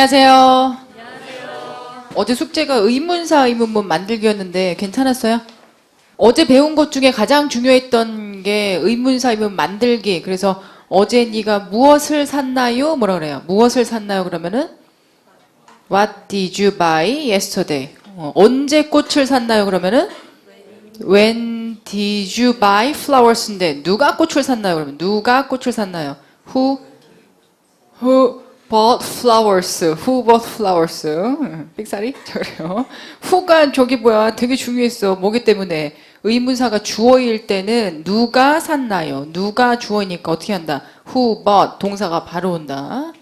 안녕하세요. 어제 숙제가 의문사 의문문 만들기였는데 괜찮았어요? 어제 배운 것 중에 가장 중요했던 게 의문사 의문문 만들기. 그래서 어제 네가 무엇을 샀나요? 뭐라 그래요? 무엇을 샀나요? 그러면은 What did you buy yesterday? 언제 꽃을 샀나요? 그러면은 When did you buy flowers인데 누가 꽃을 샀나요? 그러면 누가 꽃을 샀나요? Who bought flowers? Who bought flowers? 삑사리? 저래요. who가 저기 뭐야? 되게 중요했어. 뭐기 때문에? 의문사가 주어일 때는 누가 샀나요? 누가 주어니까 어떻게 한다? Who bought? 동사가 바로 온다.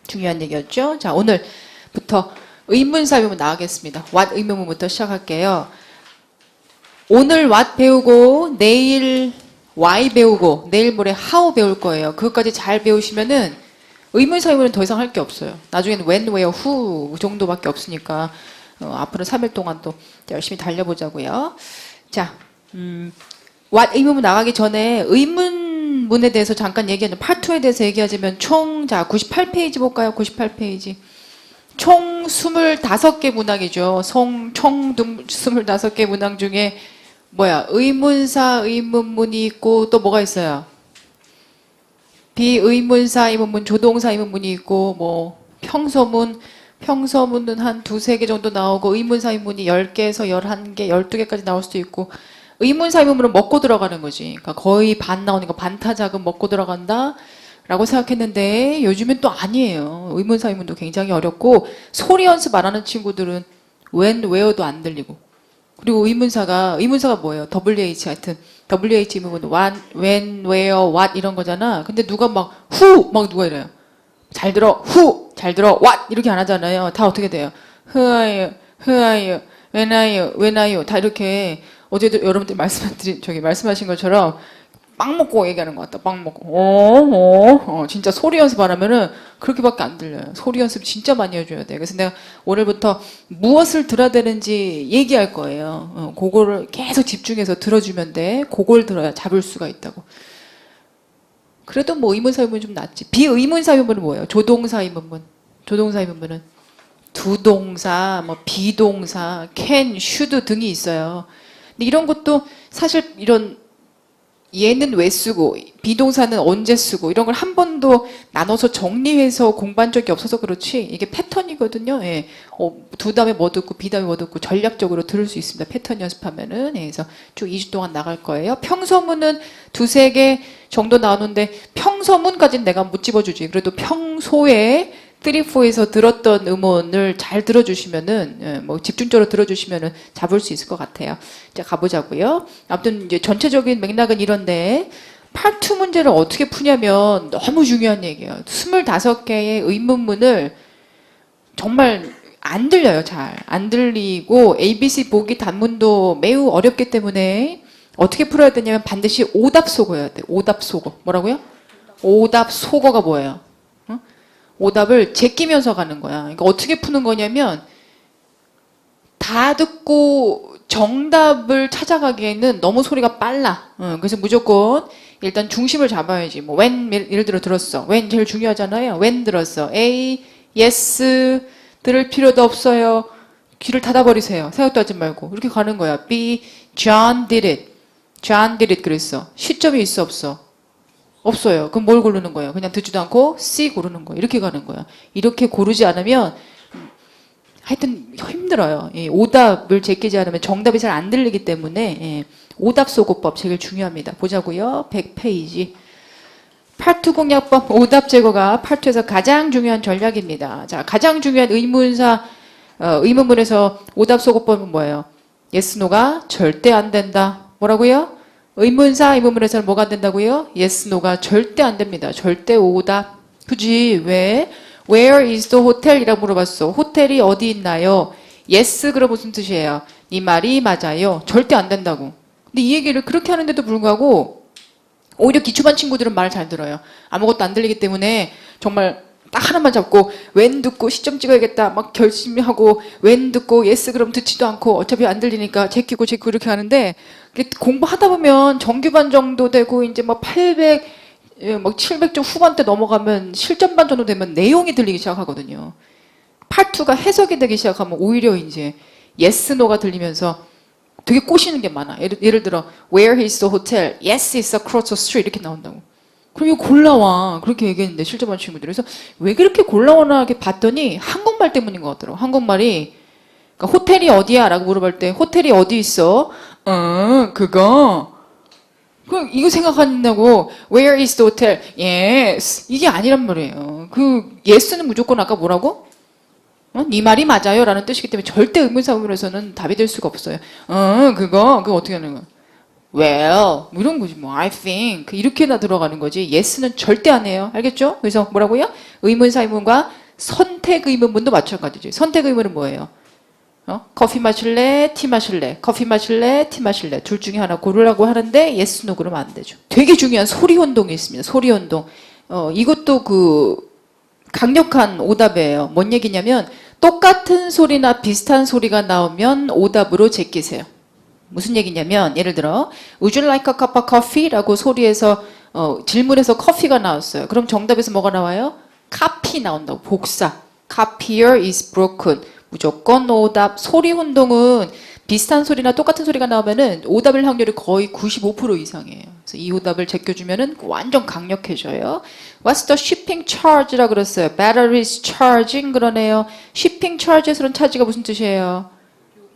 중요한 얘기였죠? 자, 오늘부터 의문사 의문문 나가겠습니다. what 의문문부터 시작할게요. 오늘 what 배우고 내일 why 배우고 내일 모레 how 배울 거예요. 그것까지 잘 배우시면은 의문사 의문은 더 이상 할 게 없어요. 나중에는 when, where, who 정도밖에 없으니까 앞으로 3일 동안 또 열심히 달려보자고요. 자, what 의문문 나가기 전에 의문문에 대해서 잠깐 얘기하는 파트 2에 대해서 얘기하자면 자 98페이지 볼까요? 98페이지. 총 25개 문항이죠. 총 25개 문항 중에 뭐야? 의문사 의문문이 있고 또 뭐가 있어요? 비의문사 의문문, 조동사 의문문이 있고 뭐 평서문은 한 2-3개 정도 나오고 의문사 의문문이 10개에서 11개, 12개까지 나올 수도 있고 의문사 의문문은 먹고 들어가는 거지. 그러니까 거의 반 나오니까 반타작은 먹고 들어간다 라고 생각했는데 요즘엔 또 아니에요. 의문사 의문문도 굉장히 어렵고 소리 연습 안 하는 친구들은 when, where도 안 들리고 그리고 의문사가 뭐예요? WH 하여튼 WH 의문문 when, where, what 이런 거잖아. 근데 누가 막 who 막 누가 이래요. 잘 들어 who 잘 들어 what 이렇게 안 하잖아요. 다 어떻게 돼요? who are you, when are you 다 이렇게 어제도 여러분들 말씀하신 것처럼 빵 먹고 얘기하는 것 같다. 빵 먹고 진짜 소리 연습 안 하면은 그렇게밖에 안 들려요. 소리 연습 진짜 많이 해줘야 돼. 그래서 내가 오늘부터 무엇을 들어야 되는지 얘기할 거예요. 그거를 계속 집중해서 들어주면 돼. 그걸 들어야 잡을 수가 있다고. 그래도 뭐 의문사 의문은 좀 낫지. 비의문사 의문은 뭐예요? 조동사 의문문. 조동사 의문문은 두동사, 뭐 비동사, can, should 등이 있어요. 근데 이런 것도 사실 얘는 왜 쓰고 비동사는 언제 쓰고 이런 걸 한 번도 나눠서 정리해서 공부한 적이 없어서 그렇지 이게 패턴이거든요. 예. 두 다음에 뭐 듣고 비 다음에 뭐 듣고 전략적으로 들을 수 있습니다. 패턴 연습하면은. 예. 그래서 쭉 2주 동안 나갈 거예요. 평서문은 2-3개 정도 나오는데 평서문까지는 내가 못 집어주지. 그래도 평소에 3-4에서 들었던 음원을 잘 들어주시면은, 뭐, 집중적으로 들어주시면은 잡을 수 있을 것 같아요. 자, 가보자고요. 아무튼, 이제 전체적인 맥락은 이런데, 파트 2 문제를 어떻게 푸냐면 너무 중요한 얘기예요. 25개의 의문문을 정말 안 들려요, 잘. 안 들리고, ABC 보기 단문도 매우 어렵기 때문에 어떻게 풀어야 되냐면 반드시 오답 속어야 돼. 오답 속어. 뭐라고요? 오답 속어가 뭐예요? 오답을 제끼면서 가는 거야. 그러니까 어떻게 푸는 거냐면 다 듣고 정답을 찾아가기에는 너무 소리가 빨라. 그래서 무조건 일단 중심을 잡아야지. 뭐 when 예를 들어 들었어. when 제일 중요하잖아요. when 들었어. A, yes 들을 필요도 없어요. 귀를 닫아버리세요. 생각도 하지 말고. 이렇게 가는 거야. B, John did it. John did it 그랬어. 시점이 있어 없어? 없어요. 그럼 뭘 고르는 거예요? 그냥 듣지도 않고 C 고르는 거예요. 이렇게 가는 거야. 이렇게 고르지 않으면 하여튼 힘들어요. 예, 오답을 제끼지 않으면 정답이 잘 안 들리기 때문에 예, 오답 소거법 제일 중요합니다. 보자고요. 100페이지. 파트 공략법 오답 제거가 파트에서 가장 중요한 전략입니다. 자, 가장 중요한 의문문에서 오답 소거법은 뭐예요? yes, no가 절대 안 된다. 뭐라고요? 의문사 의문문에서는 뭐가 안 된다고요? yes, no가 절대 안 됩니다. 절대 오답. 그지? 왜? Where is the hotel? 이라고 물어봤어. 호텔이 어디 있나요? yes, 그럼 무슨 뜻이에요? 이 말이 맞아요. 절대 안 된다고. 근데 이 얘기를 그렇게 하는데도 불구하고 오히려 기초반 친구들은 말 잘 들어요. 아무것도 안 들리기 때문에 정말 딱 하나만 잡고 when 듣고 시점 찍어야겠다 막 결심히 하고 when 듣고 yes 그럼 듣지도 않고 어차피 안 들리니까 제끼고 이렇게 하는데 공부하다 보면 정규반 정도 되고 이제 뭐 800 예, 막 700점 후반대 넘어가면 실전반 정도 되면 내용이 들리기 시작하거든요. 파트가 해석이 되기 시작하면 오히려 이제 yes, no가 들리면서 되게 꼬시는 게 많아. 예를 들어 where is the hotel? Yes, it's across the street 이렇게 나온다고. 그럼 이거 골라와 그렇게 얘기했는데 실전반 친구들이. 그래서 왜 그렇게 골라오나게 봤더니 한국말 때문인 것 같더라고. 한국말이 그러니까 호텔이 어디야? 라고 물어볼 때 호텔이 어디 있어? 그거. 그럼 이거 생각한다고 where is the hotel? Yes. 이게 아니란 말이에요. 그 yes는 무조건 아까 뭐라고? 네 말이 맞아요 라는 뜻이기 때문에 절대 의문사 의문에서는 답이 될 수가 없어요. 그거 어떻게 하는 거야? Well, 뭐 이런 거지 뭐. I think 이렇게나 들어가는 거지. Yes는 절대 안 해요. 알겠죠? 그래서 뭐라고요? 의문사 의문과 선택 의문문도 마찬가지죠. 선택 의문은 뭐예요? 커피 마실래? 티 마실래? 커피 마실래? 티 마실래? 둘 중에 하나 고르라고 하는데 yes, no 그러면 안 되죠. 되게 중요한 소리 혼동이 있습니다. 소리 혼동. 이것도 그 강력한 오답이에요. 뭔 얘기냐면 똑같은 소리나 비슷한 소리가 나오면 오답으로 제끼세요. 무슨 얘기냐면 예를 들어 Would you like a cup of coffee? 라고 소리에서 질문에서 커피가 나왔어요. 그럼 정답에서 뭐가 나와요? copy 나온다고. 복사. copier is broken. 무조건 오답. 소리 혼동은 비슷한 소리나 똑같은 소리가 나오면은 오답일 확률이 거의 95% 이상이에요. 그래서 이 오답을 제껴주면은 완전 강력해져요. What's the shipping charge라 그랬어요. Battery is charging 그러네요. shipping charge에서는 차지가 무슨 뜻이에요?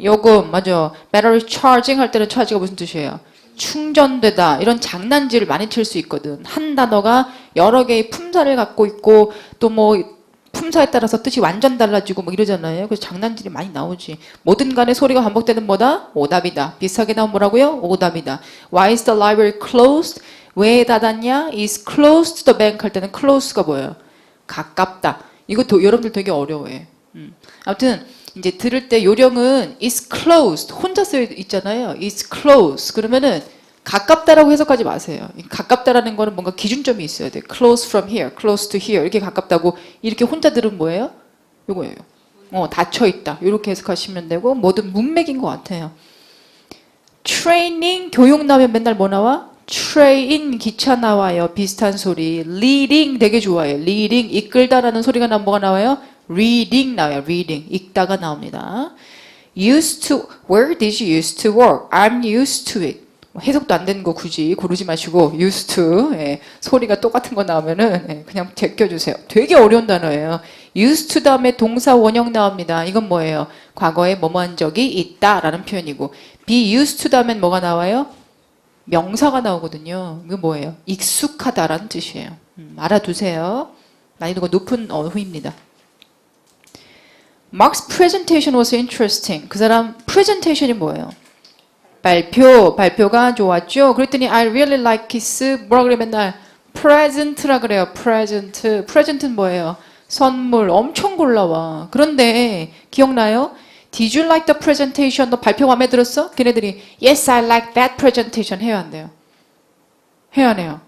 요금 맞아. Battery charging 할 때는 차지가 무슨 뜻이에요? 충전되다. 이런 장난질을 많이 칠 수 있거든. 한 단어가 여러 개의 품사를 갖고 있고 또 뭐 품사에 따라서 뜻이 완전 달라지고 뭐 이러잖아요. 그래서 장난질이 많이 나오지. 뭐든 간에 소리가 반복되는 뭐다? 오답이다. 비슷하게 나오면 뭐라고요? 오답이다. Why is the library closed? 왜 닫았냐? is close to the bank 할 때는 close가 뭐예요? 가깝다. 이것도 여러분들 되게 어려워해. 아무튼 이제 들을 때 요령은 is closed 혼자 쓰여 있잖아요. is close 그러면은 가깝다라고 해석하지 마세요. 가깝다라는 거는 뭔가 기준점이 있어야 돼. close from here, close to here 이렇게 가깝다고 이렇게 혼자 들으면 뭐예요? 요거예요. 닫혀 있다. 이렇게 해석하시면 되고 뭐든 문맥인 것 같아요. training 교육 나오면 맨날 뭐 나와? train 기차 나와요. 비슷한 소리. leading 되게 좋아해요. leading 이끌다라는 소리가 나면 뭐가 나와요? reading 나와요. reading 읽다가 나옵니다. used to where did you used to work? I'm used to it. 해석도 안 되는 거 굳이 고르지 마시고 used to 예, 소리가 똑같은 거 나오면은 예, 그냥 제껴주세요. 되게 어려운 단어예요. used to 다음에 동사 원형 나옵니다. 이건 뭐예요? 과거에 뭐뭐 한 적이 있다라는 표현이고 be used to 다음엔 뭐가 나와요? 명사가 나오거든요. 이거 뭐예요? 익숙하다라는 뜻이에요. 알아두세요. 난이도가 높은 어휘입니다. Mark's presentation was interesting. 그 사람 presentation이 뭐예요? 발표가 좋았죠. 그랬더니 I really like his 뭐라 그래 맨날 present라 그래요. present는 뭐예요? 선물 엄청 골라와. 그런데 기억나요? Did you like the presentation? 너 발표 마음에 들었어? 걔네들이 Yes, I like that presentation 해야 한대요. 해야 하네요.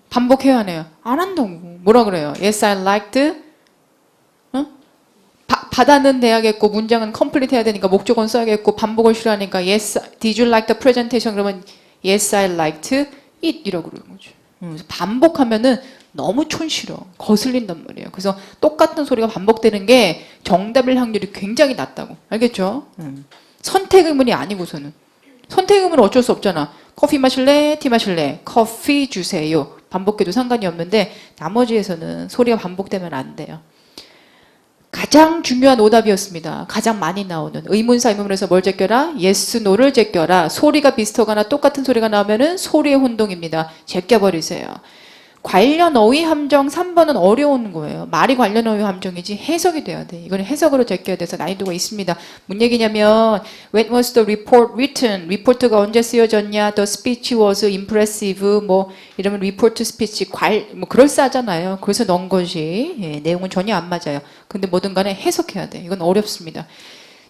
반복해야 하네요. 안 한다고. 뭐라 그래요? Yes, I liked 받아는 돼야겠고 문장은 컴플리트 해야 되니까 목적어는 써야겠고 반복을 싫어하니까 yes, did you like the presentation? 그러면 yes, I liked it 이라고 그러는 거죠. 반복하면은 너무 촌스러워. 거슬린단 말이에요. 그래서 똑같은 소리가 반복되는 게 정답일 확률이 굉장히 낮다고. 알겠죠? 선택 의문이 아니고서는. 선택 의문은 어쩔 수 없잖아. 커피 마실래? 티 마실래? 커피 주세요. 반복해도 상관이 없는데 나머지에서는 소리가 반복되면 안 돼요. 가장 중요한 오답이었습니다. 가장 많이 나오는 의문사 의문문에서 뭘 제껴라? yes, no를 제껴라. 소리가 비슷하거나 똑같은 소리가 나오면은 소리의 혼동입니다. 제껴버리세요. 관련 어휘 함정 3번은 어려운 거예요. 말이 관련 어휘 함정이지 해석이 돼야 돼. 이거는 해석으로 제껴야 돼서 난이도가 있습니다. 뭔 얘기냐면 when was the report written? 리포트가 언제 쓰여졌냐? The speech was impressive. 뭐 이러면 report speech 뭐 그럴싸하잖아요. 그래서 넣은 것이 예, 내용은 전혀 안 맞아요. 근데 뭐든 간에 해석해야 돼. 이건 어렵습니다.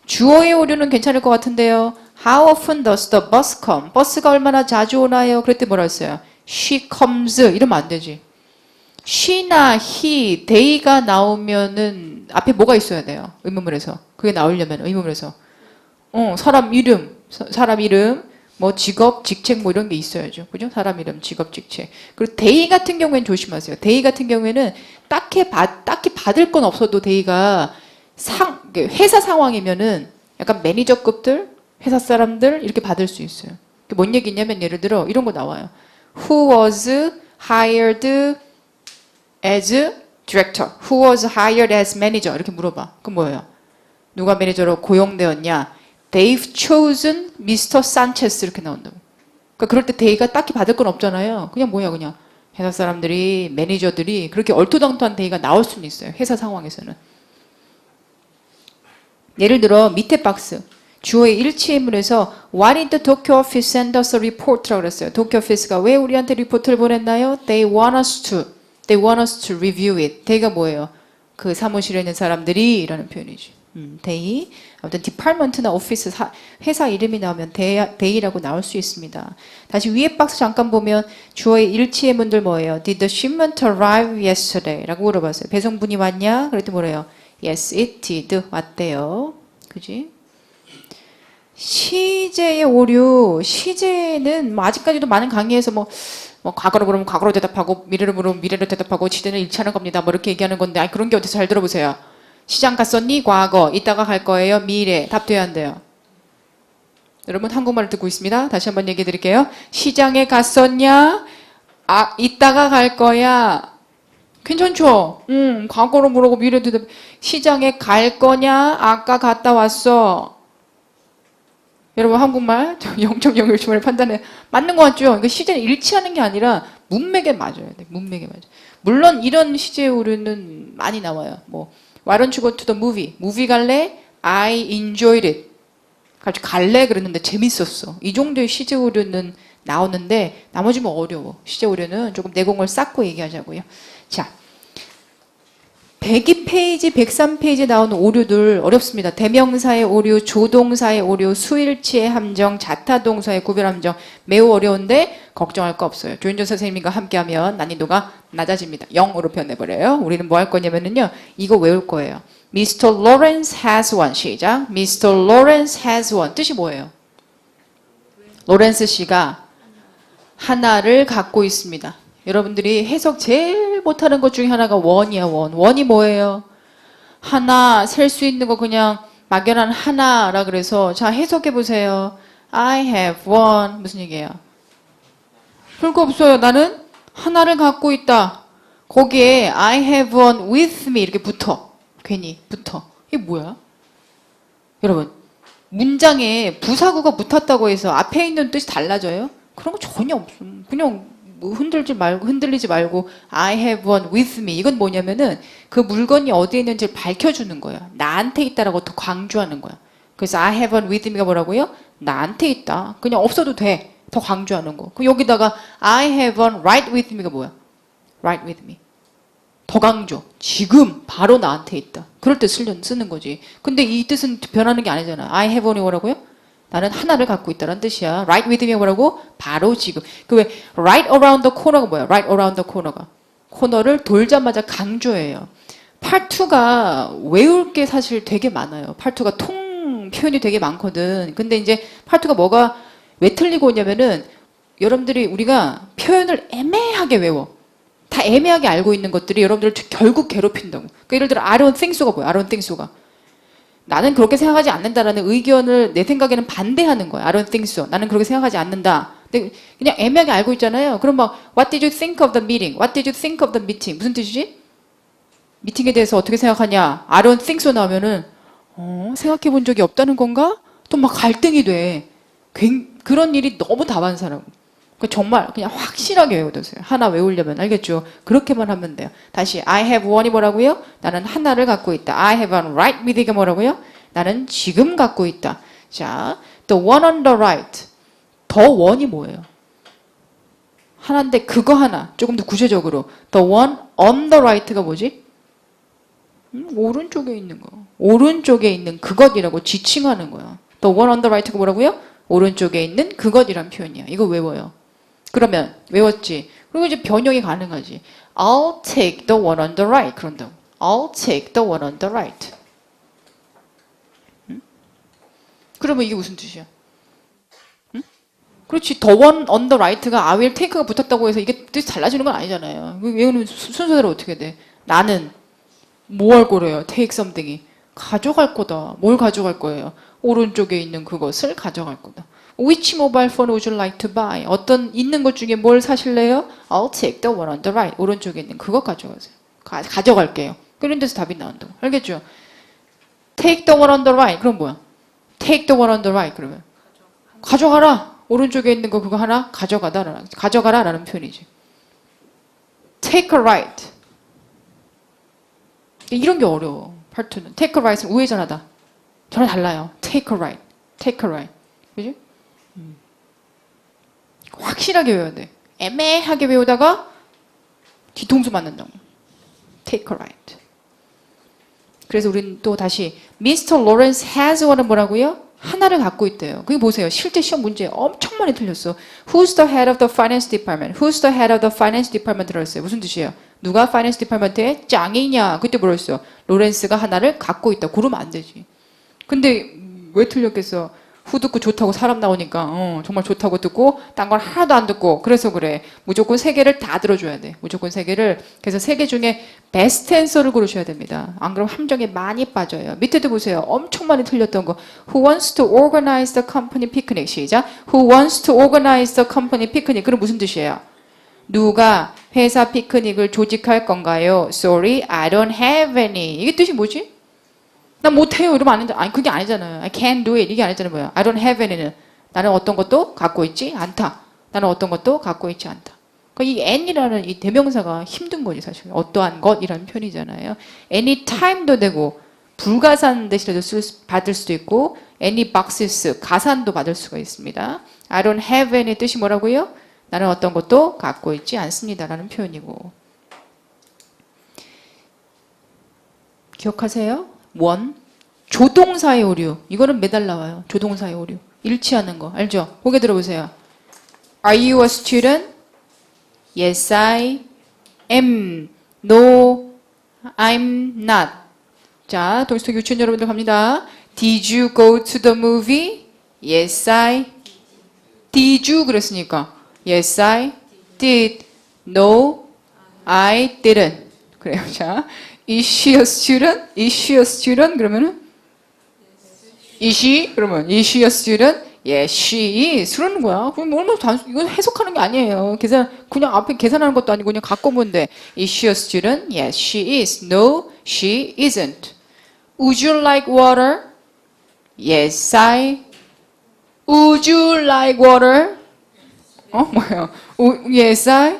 주어의 오류는 괜찮을 것 같은데요. How often does the bus come? 버스가 얼마나 자주 오나요? 그랬더니 뭐라 했어요? She comes 이러면 안 되지. she나 he, they가 나오면은 앞에 뭐가 있어야 돼요? 의문문에서. 그게 나오려면 의문문에서. 사람 이름 뭐 직업, 직책 뭐 이런 게 있어야죠. 그죠? 사람 이름, 직업, 직책. 그리고 they 같은 경우에는 조심하세요. they 같은 경우에는 딱히 받을 건 없어도 they가 회사 상황이면은 약간 매니저급들, 회사 사람들 이렇게 받을 수 있어요. 뭔 얘기냐면 예를 들어 이런 거 나와요. Who was hired as director? Who was hired as manager? 이렇게 물어봐. 그럼 뭐예요? 누가 매니저로 고용되었냐? They've chosen Mr. Sanchez 이렇게 나온다고. 그러니까 그럴 때 they가 딱히 받을 건 없잖아요. 그냥 뭐야 그냥 회사 사람들이 매니저들이 그렇게 얼토당토한 they가 나올 수는 있어요. 회사 상황에서는. 예를 들어 밑에 박스 주어의 일치의문에서 Why did the Tokyo office send us a report라고 그랬어요. 도쿄 오피스가 왜 우리한테 리포트를 보냈나요? They want us to review it. they가 뭐예요? 그 사무실에 있는 사람들이 라는 표현이지. they. 아무튼 디파트먼트나 오피스 회사 이름이 나오면 they라고 나올 수 있습니다. 다시 위에 박스 잠깐 보면 주어의 일치의문들 뭐예요? Did the shipment arrive yesterday? 라고 물어봤어요. 배송분이 왔냐? 그랬더니 뭐래요? Yes, it did. 왔대요. 그지? 시제의 오류. 시제는 뭐 아직까지도 많은 강의에서 뭐 과거로 물으면 과거로 대답하고 미래로 물으면 미래로 대답하고 시제는 일치하는 겁니다. 뭐 이렇게 얘기하는 건데 아니 그런 게 어디서 잘 들어보세요. 시장 갔었니? 과거. 이따가 갈 거예요. 미래. 답 돼야 한대요. 여러분 한국말을 듣고 있습니다. 다시 한번 얘기해 드릴게요. 시장에 갔었냐? 아, 이따가 갈 거야. 괜찮죠? 과거로 물어보고 미래로 대답. 시장에 갈 거냐? 아까 갔다 왔어. 여러분 한국말 0.01초만에 판단해 맞는 것 같죠? 그러니까 시제는 일치하는 게 아니라 문맥에 맞아야 돼. 문맥에 맞아. 물론 이런 시제 오류는 많이 나와요. 뭐 Why don't you go to the movie? 무비 갈래? I enjoyed it. 갑자기 갈래 그랬는데 재밌었어. 이 정도의 시제 오류는 나오는데 나머지는 어려워. 시제 오류는 조금 내공을 쌓고 얘기하자고요. 자. 102페이지, 103페이지에 나오는 오류들 어렵습니다. 대명사의 오류, 조동사의 오류, 수일치의 함정, 자타동사의 구별 함정 매우 어려운데 걱정할 거 없어요. 조윤정 선생님과 함께하면 난이도가 낮아집니다. 0으로 변해버려요. 우리는 뭐 할 거냐면요. 이거 외울 거예요. Mr. Lawrence has one. 시작. Mr. Lawrence has one. 뜻이 뭐예요? 로렌스 씨가 하나를 갖고 있습니다. 여러분들이 해석 제일 못하는 것 중에 하나가 원이야, 원. 원이 뭐예요? 하나, 셀 수 있는 거 그냥 막연한 하나라 그래서 자, 해석해 보세요. I have one. 무슨 얘기예요? 별거 없어요. 나는 하나를 갖고 있다. 거기에 I have one with me 이렇게 붙어. 괜히 붙어. 이게 뭐야? 여러분, 문장에 부사구가 붙었다고 해서 앞에 있는 뜻이 달라져요? 그런 거 전혀 없음. 그냥 뭐 흔들리지 말고 I have one with me. 이건 뭐냐면은 그 물건이 어디에 있는지를 밝혀주는 거야. 나한테 있다라고 더 강조하는 거야. 그래서 I have one with me가 뭐라고요? 나한테 있다. 그냥 없어도 돼. 더 강조하는 거. 그럼 여기다가 I have one right with me가 뭐야? right with me. 더 강조. 지금 바로 나한테 있다. 그럴 때 쓰는 거지. 근데 이 뜻은 변하는 게 아니잖아. I have one이 뭐라고요? 나는 하나를 갖고 있다는 뜻이야. Right with me 뭐라고? 바로 지금. 그 왜 right around the corner가 뭐야? Right around the corner가. 코너를 돌자마자 강조해요. Part 2가 외울 게 사실 되게 많아요. Part 2가 통 표현이 되게 많거든. 근데 이제 Part 2가 뭐가 왜 틀리고 오냐면은 여러분들이 우리가 표현을 애매하게 외워. 다 애매하게 알고 있는 것들이 여러분들을 결국 괴롭힌다고. 그러니까 예를 들어 I don't think so가 뭐야? I don't think so가. 나는 그렇게 생각하지 않는다라는 의견을 내 생각에는 반대하는 거야. I don't think so. 나는 그렇게 생각하지 않는다. 근데 그냥 애매하게 알고 있잖아요. 그럼 막 What did you think of the meeting? What did you think of the meeting? 무슨 뜻이지? 미팅에 대해서 어떻게 생각하냐? I don't think so 나오면은 생각해 본 적이 없다는 건가? 또 막 갈등이 돼. 그런 일이 너무 다반사라고. 정말 그냥 확실하게 외워두세요. 하나 외우려면 알겠죠? 그렇게만 하면 돼요. 다시 I have one이 뭐라고요? 나는 하나를 갖고 있다. I have one right with가 뭐라고요? 나는 지금 갖고 있다. 자, the one on the right. 더 원이 뭐예요? 하나인데 그거 하나. 조금 더 구체적으로 the one on the right가 뭐지? 오른쪽에 있는 거. 오른쪽에 있는 그것이라고 지칭하는 거야. the one on the right가 뭐라고요? 오른쪽에 있는 그것이란 표현이야. 이거 외워요. 그러면 외웠지. 그리고 이제 변형이 가능하지. I'll take the one on the right. 그런다고. I'll take the one on the right. 응? 그러면 이게 무슨 뜻이야? 응? 그렇지. the one on the right가 I will take가 붙었다고 해서 이게 뜻이 달라지는 건 아니잖아요. 외우는 순서대로 어떻게 돼? 나는 뭐 할 거래요? take something이. 가져갈 거다. 뭘 가져갈 거예요? 오른쪽에 있는 그것을 가져갈 거다. Which mobile phone would you like to buy? 어떤 있는 것 중에 뭘 사실래요? I'll take the one on the right. 오른쪽에 있는 그것 가져가세요. 가져갈게요. 그런 데서 답이 나온다고. 알겠죠? Take the one on the right. 그럼 뭐야? Take the one on the right. 그러면 가져가라. 오른쪽에 있는 거 그거 하나 가져가라라는 표현이지. Take a right. 이런 게 어려워. 파트는. Take a right은 우회전하다. 전혀 달라요. Take a right. Take a right. 그지? 확실하게 외워야 돼. 애매하게 외우다가 뒤통수 맞는다고. Take a right. 그래서 우린 또 다시 Mr. Lawrence has one은 뭐라고요? 하나를 갖고 있대요. 그게 보세요. 실제 시험 문제 엄청 많이 틀렸어. Who's the head of the finance department? Who's the head of the finance department? 들어있어요. 무슨 뜻이에요? 누가 finance department의 짱이냐? 그때 뭐라 했어요? 로렌스가 하나를 갖고 있다. 그러면 안 되지. 근데 왜 틀렸겠어? 후 듣고 좋다고 사람 나오니까 정말 좋다고 듣고 딴 건 하나도 안 듣고 그래서 그래. 무조건 세 개를 다 들어줘야 돼. 무조건 세 개를. 그래서 세 개 중에 베스트 앤서를 고르셔야 됩니다. 안 그러면 함정에 많이 빠져요. 밑에도 보세요. 엄청 많이 틀렸던 거. Who wants to organize the company picnic? 시작. Who wants to organize the company picnic? 그럼 무슨 뜻이에요? 누가 회사 피크닉을 조직할 건가요? Sorry, I don't have any. 이게 뜻이 뭐지? 나 못해요. 이러면 안 된다. 아니, 그게 아니잖아요. I can't do it. 이게 아니잖아요. 뭐야. I don't have any는. 나는 어떤 것도 갖고 있지 않다. 나는 어떤 것도 갖고 있지 않다. 그러니까 이 any라는 이 대명사가 힘든 거지, 사실. 어떠한 것이라는 표현이잖아요. anytime도 되고, 불가산 대신에도 받을 수도 있고, any boxes, 가산도 받을 수가 있습니다. I don't have any 뜻이 뭐라고요? 나는 어떤 것도 갖고 있지 않습니다. 라는 표현이고. 기억하세요? 원, 조동사의 오류. 이거는 매달 나와요. 조동사의 오류. 일치하는 거. 알죠? 고개 들어보세요. Are you a student? Yes, I am. No, I'm not. 자, 동시통 유치원 여러분들 갑니다. Did you go to the movie? Yes, I did. you 그랬으니까. Yes, I did. No, I didn't. 그래요. 자. Is she a student? Is she a student? 그러면은 Is she? 그러면 Is she a student? Yes, she is. 그러는 거야. 그럼 얼마나 이거 해석하는 게 아니에요. 그냥 앞에 계산하는 것도 아니고 그냥 갖고 오면 돼. Is she a student? Yes, she is. No, she isn't. Would you like water? Yes, I. Would you like water? 뭐예요? Yes, I.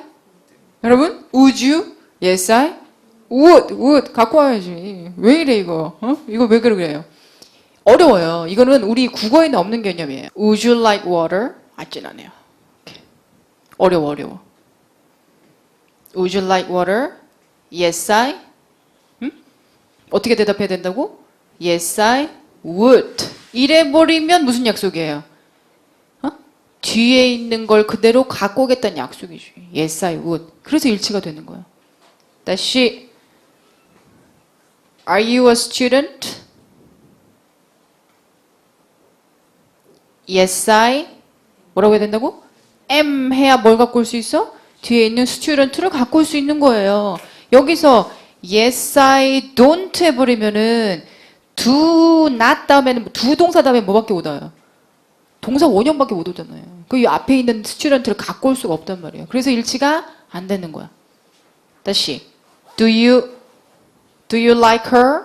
여러분, would you? Yes, I. would 갖고 와야지. 왜 이래 이거? 이거 왜 그래요? 어려워요. 이거는 우리 국어에는 없는 개념이에요. Would you like water? 맞진 않아요. 어려워. Would you like water? Yes, I. 어떻게 대답해야 된다고? Yes, I would. 이래버리면 무슨 약속이에요? 뒤에 있는 걸 그대로 갖고 오겠다는 약속이지. Yes, I would. 그래서 일치가 되는 거야. 다시 Are you a student? Yes, I. 뭐라고 해야 된다고? am 해야 뭘 갖고 올 수 있어? 뒤에 있는 student를 갖고 올 수 있는 거예요. 여기서 yes, I don't 해버리면은 do not 다음에는 do 동사 다음에 뭐밖에 못 와요? 동사 원형밖에 못 오잖아요. 그 앞에 있는 student를 갖고 올 수가 없단 말이에요. 그래서 일치가 안 되는 거야. 다시 Do you like her?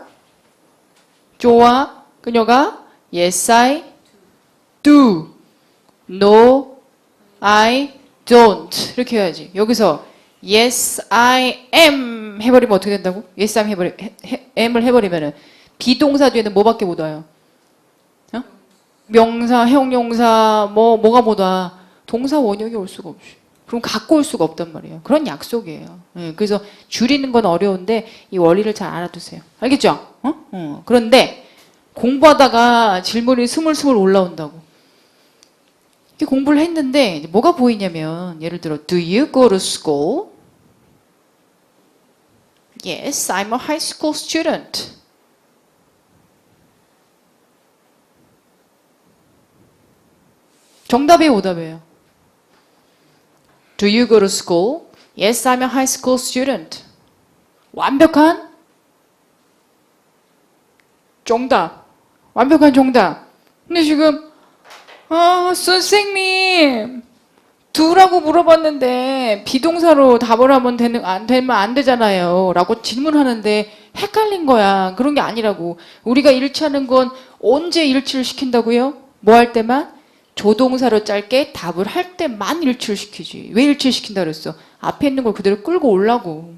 좋아? 그녀가? Yes, I do. No, I don't. 이렇게 해야지. 여기서 Yes, I am 해버리면 어떻게 된다고? Yes, I am을 해버리면은 비동사 뒤에는 뭐밖에 못 와요? 명사, 형용사, 뭐가 못 와? 동사 원형이 올 수가 없지. 그럼 갖고 올 수가 없단 말이에요. 그런 약속이에요. 그래서 줄이는 건 어려운데 이 원리를 잘 알아두세요. 알겠죠? 그런데 공부하다가 질문이 스물스물 올라온다고. 이렇게 공부를 했는데 이제 뭐가 보이냐면 예를 들어 Do you go to school? Yes, I'm a high school student. 정답이에요, 오답이에요? Do you go to school? Yes, I'm a high school student. 완벽한 정답. 완벽한 정답. 근데 지금 선생님 do라고 물어봤는데 비동사로 답을 하면 되면 안 되잖아요. 라고 질문하는데 헷갈린 거야. 그런 게 아니라고. 우리가 일치하는 건 언제 일치를 시킨다고요? 뭐 할 때만? 조동사로 짧게 답을 할 때만 일치를 시키지. 왜 일치를 시킨다 그랬어? 앞에 있는 걸 그대로 끌고 오려고.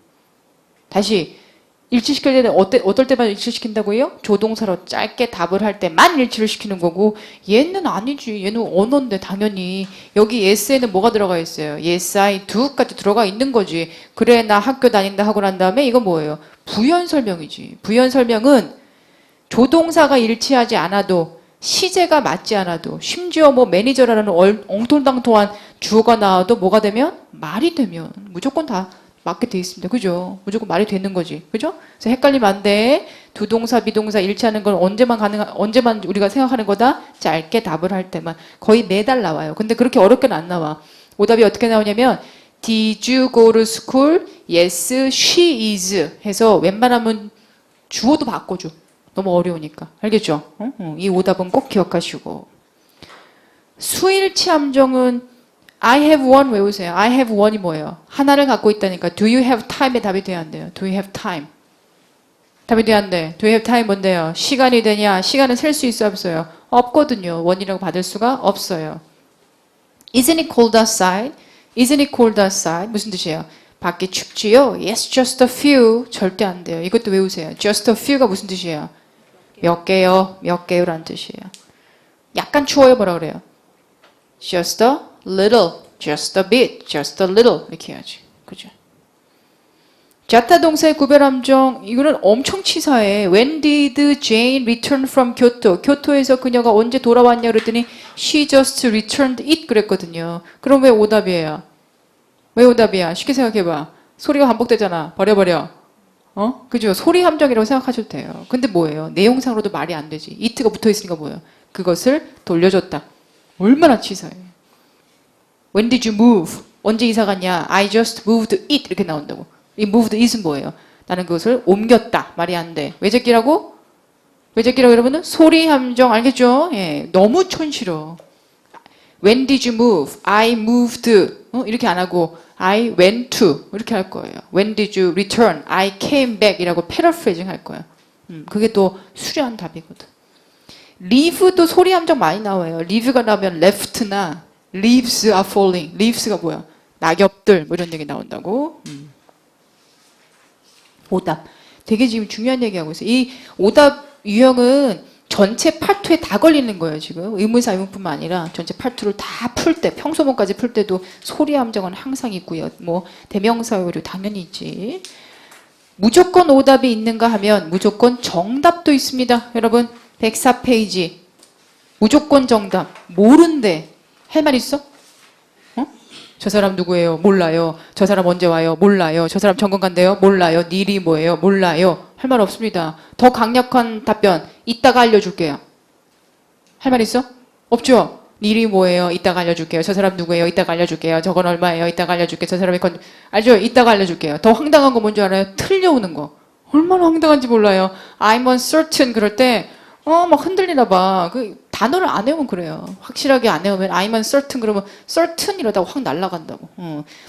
다시 일치시킬 때는 어떨 때만 일치시킨다고요? 조동사로 짧게 답을 할 때만 일치를 시키는 거고 얘는 아니지. 얘는 언어인데 당연히 여기 yes에는 뭐가 들어가 있어요? yes, I do까지 들어가 있는 거지. 그래 나 학교 다닌다 하고 난 다음에 이건 뭐예요? 부연 설명이지. 부연 설명은 조동사가 일치하지 않아도 시제가 맞지 않아도 심지어 뭐 매니저라는 엉통당통한 주어가 나와도 뭐가 되면? 말이 되면 무조건 다 맞게 돼 있습니다. 그죠? 무조건 말이 되는 거지. 그죠? 그래서 헷갈리면 안 돼. 두 동사, 비동사 일치하는 건 언제만 우리가 생각하는 거다? 짧게 답을 할 때만. 거의 매달 나와요. 근데 그렇게 어렵게는 안 나와. 오답이 어떻게 나오냐면 Did you go to school? Yes, she is. 해서 웬만하면 주어도 바꿔줘. 너무 어려우니까. 알겠죠? 이 오답은 꼭 기억하시고. 수일치 함정은 I have one 외우세요. I have one이 뭐예요? 하나를 갖고 있다니까. Do you have time에 답이 돼야 안 돼요. Do you have time? 답이 돼야 안 돼. Do you have time 뭔데요? 시간이 되냐? 시간은 셀 수 있어 없어요? 없거든요. 원이라고 받을 수가 없어요. Isn't it cold outside? Isn't it cold outside? 무슨 뜻이에요? 밖에 춥지요? Yes, just a few. 절대 안 돼요. 이것도 외우세요. Just a few가 무슨 뜻이에요? 몇 개요? 몇 개요라는 뜻이에요. 약간 추워요. 뭐라 그래요? Just a little, just a bit, just a little 이렇게 해야지. 그죠? 자타 동사의 구별함정 이거는 엄청 치사해. When did Jane return from Kyoto? 교토에서 그녀가 언제 돌아왔냐 그랬더니 She just returned it 그랬거든요. 그럼 왜 오답이에요? 왜 오답이야? 쉽게 생각해봐. 소리가 반복되잖아. 버려. 그죠? 소리 함정이라고 생각하셔도 돼요. 근데 뭐예요? 내용상으로도 말이 안 되지. it가 붙어 있으니까 뭐예요? 그것을 돌려줬다. 얼마나 치사해. When did you move? 언제 이사 갔냐? I just moved it 이렇게 나온다고. 이 moved it은 뭐예요? 나는 그것을 옮겼다. 말이 안 돼. 왜 제끼라고? 왜 제끼라고 여러분은? 소리 함정 알겠죠? 예, 너무 촌스러워. When did you move? I moved. 이렇게 안 하고 I went to 이렇게 할 거예요. When did you return? I came back 이라고 패러프레이징 할 거예요. 그게 또 수려한 답이거든. leave도 소리 함정 많이 나와요. leave가 나오면 left나 leaves are falling. leaves가 뭐야? 낙엽들 뭐 이런 얘기 나온다고. 오답. 되게 지금 중요한 얘기하고 있어요. 이 오답 유형은 전체 파트에 다 걸리는 거예요. 지금 의문사 의문뿐만 아니라 전체 파트를 다 풀 때 평소문까지 풀 때도 소리 함정은 항상 있고요. 뭐 대명사 오류 당연히 있지. 무조건 오답이 있는가 하면 무조건 정답도 있습니다. 여러분 104페이지 무조건 정답. 모른대. 할 말 있어? 저 사람 누구예요? 몰라요. 저 사람 언제 와요? 몰라요. 저 사람 점검 간대요? 몰라요. 일이 뭐예요? 몰라요. 할 말 없습니다. 더 강력한 답변 이따가 알려줄게요. 할 말 있어? 없죠? 일이 뭐예요? 이따가 알려줄게요. 저 사람 누구예요? 이따가 알려줄게요. 저건 얼마예요? 이따가 알려줄게요. 저 사람의 건 알죠? 이따가 알려줄게요. 더 황당한 거 뭔지 알아요? 틀려오는 거. 얼마나 황당한지 몰라요. I'm uncertain 그럴 때 막 흔들리나 봐. 그 단어를 안 외우면 그래요. 확실하게 안 외우면 I'm uncertain 그러면 certain 이러다가 확 날아간다고.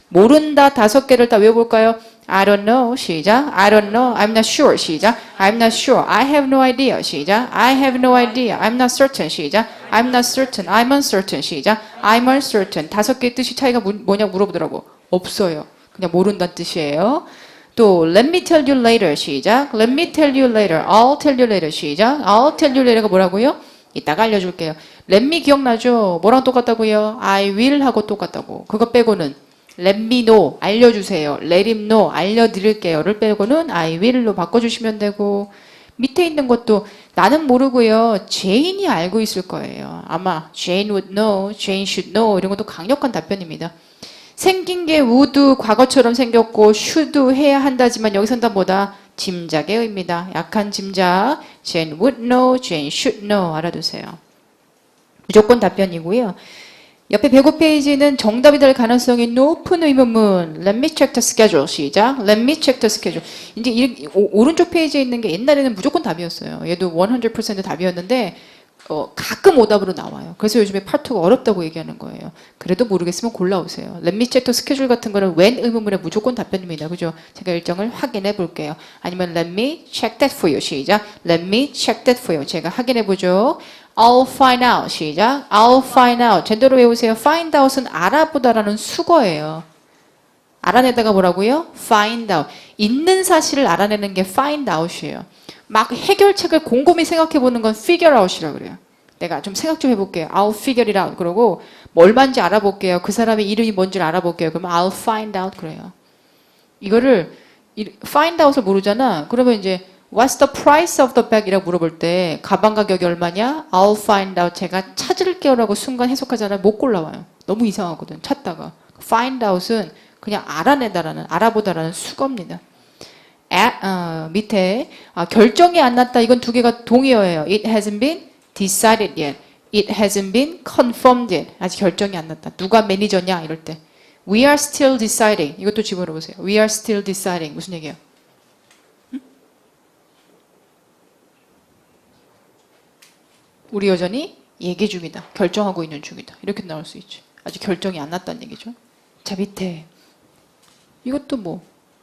모른다 5개를 다 외워볼까요? I don't know 시작. I don't know. I'm not sure 시작. I'm not sure. I have no idea 시작. I have no idea. I'm not certain 시작. I'm not certain. I'm uncertain 시작. I'm uncertain. 5개의 뜻이 차이가 뭐냐고 물어보더라고. 없어요. 그냥 모른다는 뜻이에요. 또 let me tell you later 시작. Let me tell you later. I'll tell you later 시작. I'll tell you later가 뭐라고요? 이따가 알려줄게요. let me 기억나죠? 뭐랑 똑같다고요? I will 하고 똑같다고. 그거 빼고는 let me know 알려주세요. let him know 알려드릴게요를 빼고는 I will로 바꿔주시면 되고 밑에 있는 것도 나는 모르고요. 제인이 알고 있을 거예요. 아마 Jane would know, Jane should know 이런 것도 강력한 답변입니다. 생긴 게 would 과거처럼 생겼고 should 해야 한다지만 여기서는 다 뭐다? 짐작의 의미다. 약한 짐작. Jane would know, Jane should know 알아두세요. 무조건 답변이고요. 옆에 105페이지는 정답이 될 가능성이 높은 의문문. Let me check the schedule. 시작. Let me check the schedule. 이제 오른쪽 페이지에 있는 게 옛날에는 무조건 답이었어요. 얘도 100% 답이었는데 가끔 오답으로 나와요. 그래서 요즘에 파트가 어렵다고 얘기하는 거예요. 그래도 모르겠으면 골라오세요. Let me check the schedule 같은 거는 when 의문문의 무조건 답변입니다. 그죠? 제가 일정을 확인해 볼게요. 아니면 let me check that for you. 시작. Let me check that for you. 제가 확인해 보죠. I'll find out. 시작. I'll find out. 제대로 외우세요. find out은 알아보다라는 수거예요. 알아내다가 뭐라고요? find out. 있는 사실을 알아내는 게 find out이에요. 막 해결책을 곰곰이 생각해 보는 건 figure out이라고 그래요. 내가 좀 생각 좀 해볼게요. I'll figure it out. 그러고 뭐 얼마인지 알아볼게요. 그 사람의 이름이 뭔지를 알아볼게요. 그러면 I'll find out 그래요. 이거를 find out을 모르잖아. 그러면 이제 What's the price of the bag? 이라고 물어볼 때 가방 가격이 얼마냐? I'll find out. 제가 찾을게요라고 순간 해석하잖아요. 못 골라와요. 너무 이상하거든. 찾다가. find out은 그냥 알아내다라는 알아보다라는 수거입니다. 밑에 결정이 안 났다. 이건 두 개가 동의어예요. It hasn't been decided yet. It hasn't been confirmed yet. 아직 결정이 안 났다. 누가 매니저냐 이럴 때. We are still deciding. 이것도 집어넣어보세요. We are still deciding. 무슨 얘기예요? 우리 여전히 얘기 중이다. 결정하고 있는 중이다. 이렇게 나올 수 있죠. 아직 결정이 안 났다는 얘기죠. 자, 밑에 이것도 뭐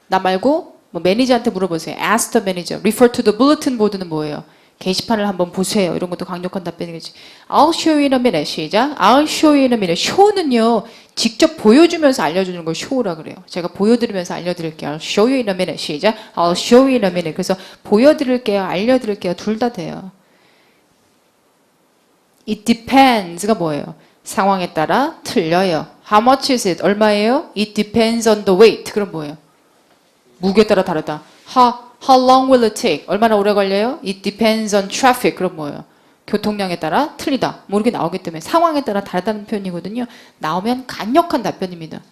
나 말고 뭐 매니저한테 물어보세요. Ask the manager. Refer to the bulletin board는 뭐예요? 게시판을 한번 보세요. 이런 것도 강력한 답변이겠지. I'll show you in a minute. 시작. I'll show you in a minute. show는요. 직접 보여주면서 알려주는 걸 show라 그래요. 제가 보여드리면서 알려드릴게요. I'll show you in a minute. 시작. I'll show you in a minute. 그래서 보여드릴게요. 알려드릴게요. 둘 다 돼요. It depends가 뭐예요? 상황에 따라 틀려요. How much is it? 얼마예요? It depends on the weight. 그럼 뭐예요? 무게에 따라 다르다. How long will it take? 얼마나 오래 걸려요? It depends on traffic. 그럼 뭐예요? 교통량에 따라 틀리다. 뭐 이렇게 나오기 때문에 상황에 따라 다르다는 표현이거든요. 나오면 강력한 답변입니다.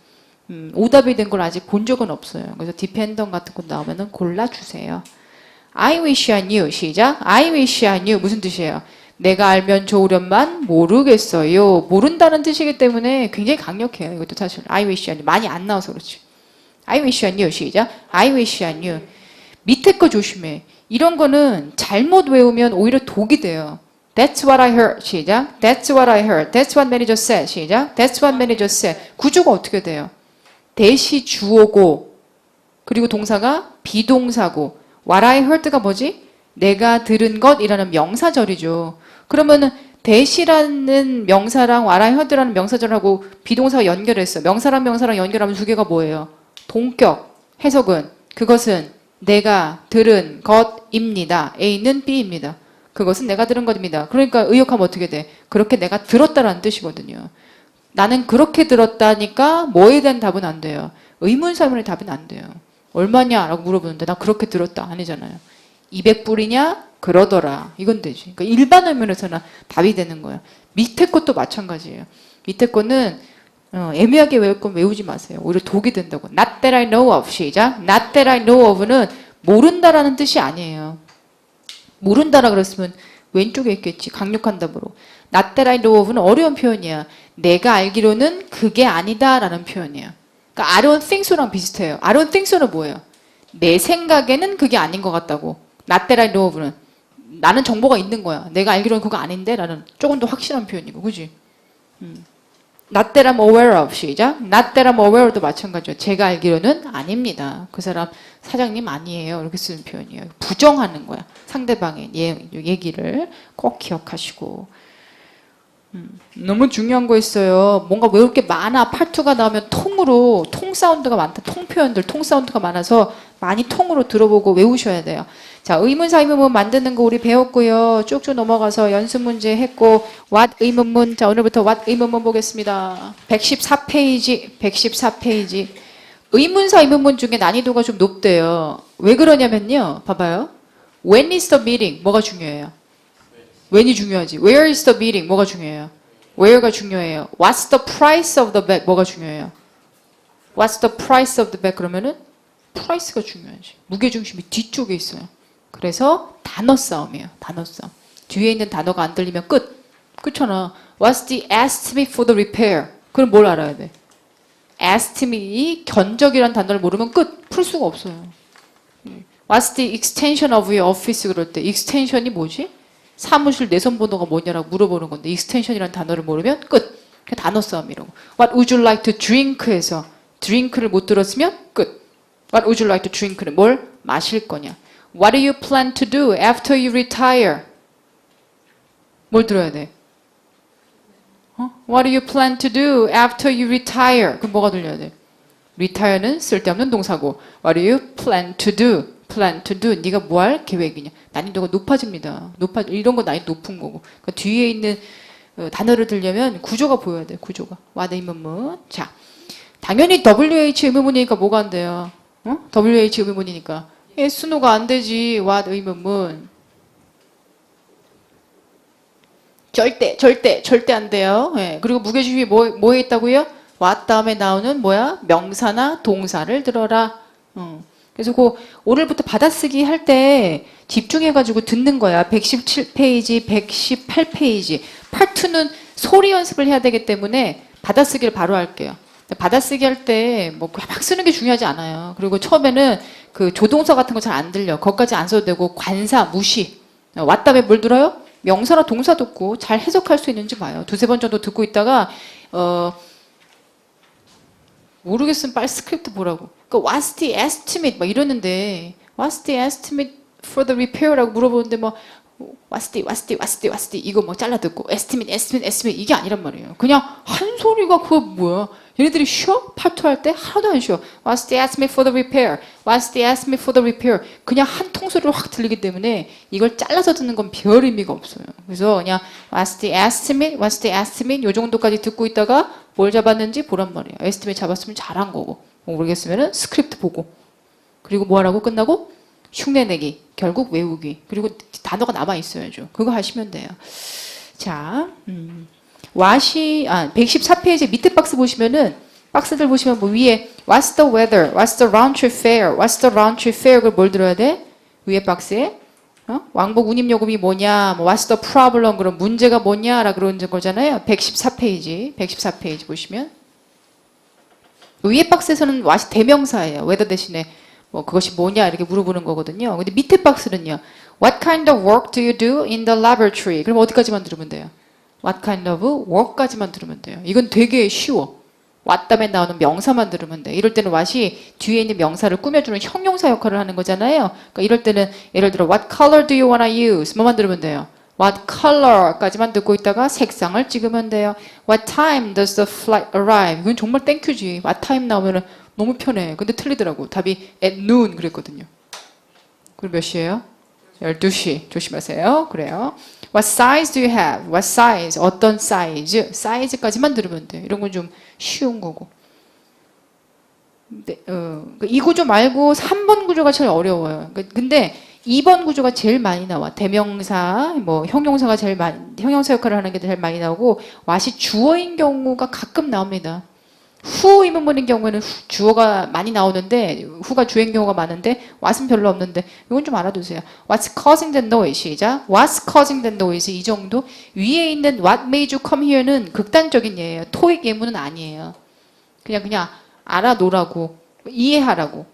오답이 된 걸 아직 본 적은 없어요. 그래서 dependent 같은 거 나오면은 골라주세요. I wish I knew. 시작. I wish I knew. 무슨 뜻이에요? 내가 알면 좋으련만 모르겠어요. 모른다는 뜻이기 때문에 굉장히 강력해요. 이것도 사실 I wish I knew. 많이 안 나와서 그렇지. I wish I knew. 시작. I wish I knew. 밑에 거 조심해. 이런 거는 잘못 외우면 오히려 독이 돼요. That's what I heard. 시작. That's what I heard. That's what manager said. 시작. That's what manager said. 구조가 어떻게 돼요? 대시 주어고 그리고 동사가 비동사고 what I heard가 뭐지? 내가 들은 것이라는 명사절이죠. 그러면은 대시라는 명사랑 what I heard라는 명사절하고 비동사가 연결했어. 명사랑 연결하면 두 개가 뭐예요? 동격. 해석은 그것은 내가 들은 것입니다. A는 B입니다. 그것은 내가 들은 것입니다. 그러니까 의역하면 어떻게 돼? 그렇게 내가 들었다라는 뜻이거든요. 나는 그렇게 들었다니까 뭐에 대한 답은 안 돼요. 의문사문의 답은 안 돼요. 얼마냐라고 물어보는데 나 그렇게 들었다 아니잖아요. 200불이냐? 그러더라. 이건 되지. 그러니까 일반 의문에서는 답이 되는 거야. 밑에 것도 마찬가지예요. 밑에 거는 애매하게 외울 건 외우지 마세요. 오히려 독이 된다고. Not that I know of. 시작. Not that I know of는 모른다라는 뜻이 아니에요. 모른다라 그랬으면 왼쪽에 있겠지. 강력한 답으로. Not that I know of는 어려운 표현이야. 내가 알기로는 그게 아니다라는 표현이야. 그러니까 I don't think so랑 비슷해요. I don't think so는 뭐예요? 내 생각에는 그게 아닌 것 같다고. Not that I know of는 나는 정보가 있는 거야. 내가 알기로는 그거 아닌데 라는 조금 더 확실한 표현이고. 그지? Not that I'm aware of. 시작. Not that I'm aware of도 마찬가지예요. 제가 알기로는 아닙니다. 그 사람 사장님 아니에요. 이렇게 쓰는 표현이에요. 부정하는 거야. 상대방의 얘기를 꼭 기억하시고. 너무 중요한 거 있어요. 뭔가 외울 게 많아. 파트가 나오면 통으로 통 사운드가 많다. 통 표현들 통 사운드가 많아서 많이 통으로 들어보고 외우셔야 돼요. 자, 의문사 의문문 만드는 거 우리 배웠고요. 쭉쭉 넘어가서 연습 문제 했고 what 의문문. 자, 오늘부터 what 의문문 보겠습니다. 114페이지. 의문사 의문문 중에 난이도가 좀 높대요. 왜 그러냐면요. 봐봐요. When is the meeting? 뭐가 중요해요? when이 중요하지. Where is the meeting? 뭐가 중요해요? where가 중요해요. What's the price of the bag? 뭐가 중요해요? What's the price of the bag? 그러면은 price가 중요하지. 무게중심이 뒤쪽에 있어요. 그래서 단어 싸움이에요. 단어 싸움. 뒤에 있는 단어가 안 들리면 끝. 그렇잖아. What's the estimate for the repair? 그럼 뭘 알아야 돼? estimate이 견적이라는 단어를 모르면 끝. 풀 수가 없어요. What's the extension of your office? 그럴 때 extension이 뭐지? 사무실 내선 번호가 뭐냐라고 물어보는 건데 extension이라는 단어를 모르면 끝. 그냥 단어 싸움이라고. What would you like to drink에서 drink를 못 들었으면 끝. What would you like to drink는 뭘 마실 거냐. What do you plan to do after you retire? 뭘 들어야 돼? What do you plan to do after you retire? 그럼 뭐가 들려야 돼? retire는 쓸데없는 동사고 What do you plan to do? plan to do. 네가 뭐 할 계획이냐. 난이도가 높아집니다. 이런 거 난이도 높은 거고. 그러니까 뒤에 있는 단어를 들려면 구조가 보여야 돼. 구조가. What 의문문. 자, 당연히 WH 의문문이니까 뭐가 안 돼요? WH 의문문이니까. 수노가 안 되지. What 의문문. 절대 안 돼요. 예. 그리고 무게주의 뭐에 있다고요? what 다음에 나오는 뭐야? 명사나 동사를 들어라. 그래서 그 오늘부터 받아쓰기 할 때 집중해가지고 듣는 거야. 117페이지, 118페이지. 파트 2는 소리 연습을 해야 되기 때문에 받아쓰기를 바로 할게요. 받아쓰기 할 때 뭐 막 쓰는 게 중요하지 않아요. 그리고 처음에는 그 조동사 같은 거 잘 안 들려. 거기까지 안 써도 되고 관사, 무시. what 다음에 뭘 들어요? 명사나 동사 듣고 잘 해석할 수 있는지 봐요. 두세 번 정도 듣고 있다가 모르겠으면 빨리 스크립트 보라고. 그러니까 what's the estimate 막 이러는데 what's the estimate for the repair라고 물어보는데 뭐 what's the 이거 뭐 잘라 듣고 estimate 이게 아니란 말이에요. 그냥 한 소리가 그거 뭐야? 얘네들이 쉬어? 파트 할 때 하나도 안 쉬어. What's the estimate for the repair? What's the estimate for the repair? 그냥 한 통소리로 확 들리기 때문에 이걸 잘라서 듣는 건 별 의미가 없어요. 그래서 그냥 What's the estimate? What's the estimate? 요 정도까지 듣고 있다가 뭘 잡았는지 보란 말이에요. estimate 잡았으면 잘한 거고. 모르겠으면 스크립트 보고. 그리고 뭐 하라고 끝나고? 흉내내기. 결국 외우기. 그리고 단어가 남아 있어야죠. 그거 하시면 돼요. 자, what이 114페이지 밑에 박스 보시면은 박스들 보시면 뭐 위에 What's the weather? What's the round trip fare? What's the round trip fare? 그걸 뭘 들어야 돼? 위에 박스에 왕복 운임 요금이 뭐냐? 뭐 What's the problem? 그럼 문제가 뭐냐라 그런 거잖아요. 114페이지 보시면 위에 박스에서는 what이 대명사예요. weather 대신에 뭐 그것이 뭐냐 이렇게 물어보는 거거든요. 근데 밑에 박스는요. What kind of work do you do in the laboratory? 그럼 어디까지만 들으면 돼요? What kind of work까지만 들으면 돼요. 이건 되게 쉬워. what 다음에 나오는 명사만 들으면 돼. 이럴 때는 what이 뒤에 있는 명사를 꾸며주는 형용사 역할을 하는 거잖아요. 그러니까 이럴 때는 예를 들어 what color do you wanna use? 뭐만 들으면 돼요. What color까지만 듣고 있다가 색상을 찍으면 돼요. What time does the flight arrive? 이건 정말 땡큐지. What time 나오면 너무 편해. 근데 틀리더라고. 답이 at noon 그랬거든요. 그럼 몇 시예요? 12시. 조심하세요. 그래요. What size do you have? What size? 어떤 사이즈? 사이즈까지만 들으면 돼. 이런 건 좀 쉬운 거고. 근데, 이 구조 말고 3번 구조가 제일 어려워요. 근데 2번 구조가 제일 많이 나와. 대명사, 뭐 형용사가 형용사 역할을 하는 게 제일 많이 나오고 what이 주어인 경우가 가끔 나옵니다. 후 의문문인 경우에는 주어가 많이 나오는데 후가 주어인 경우가 많은데 what은 별로 없는데 이건 좀 알아두세요. What's causing the noise? 시작. What's causing the noise? 이 정도. 위에 있는 What made you come here는 극단적인 예예요. 토익 예문은 아니에요. 그냥 알아놓으라고 이해하라고.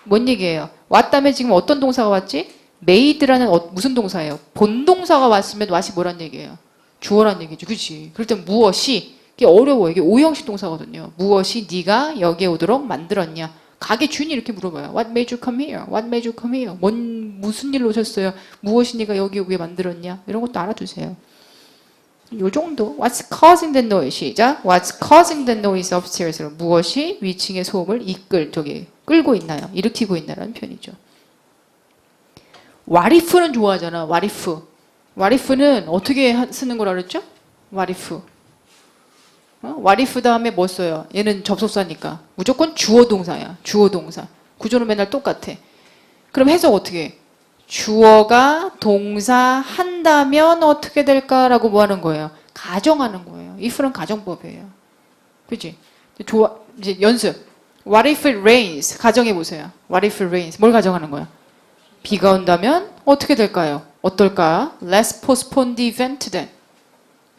뭔 얘기예요? what 다음에 지금 어떤 동사가 왔지? made라는 무슨 동사예요? 본동사가 왔으면 what이 뭐란 얘기예요? 주어란 얘기죠. 그렇지? 그럴 땐 무엇이 이게 어려워요. 이게 오형식 동사거든요. 무엇이 네가 여기에 오도록 만들었냐? 가게 주인이 이렇게 물어봐요. What made you come here? What made you come here? 무슨 일로 오셨어요? 무엇이 네가 여기 오게 만들었냐? 이런 것도 알아두세요. 요 정도. What's causing the noise? 시작. What's causing the noise upstairs? 무엇이 위층의 소음을 끌고 있나요? 일으키고 있나라는 표현이죠. What if는 좋아하잖아. What if. What if는 어떻게 쓰는 거라 그랬죠? What if. what if 다음에 뭐 써요? 얘는 접속사니까 무조건 주어 동사야. 주어 동사. 구조는 맨날 똑같아. 그럼 해석 어떻게 해? 주어가 동사 한다면 어떻게 될까라고 뭐 하는 거예요? 가정하는 거예요. if는 가정법이에요. 그치? 이제 연습. What if it rains? 가정해 보세요. What if it rains? 뭘 가정하는 거야? 비가 온다면 어떻게 될까요? 어떨까? Let's postpone the event then.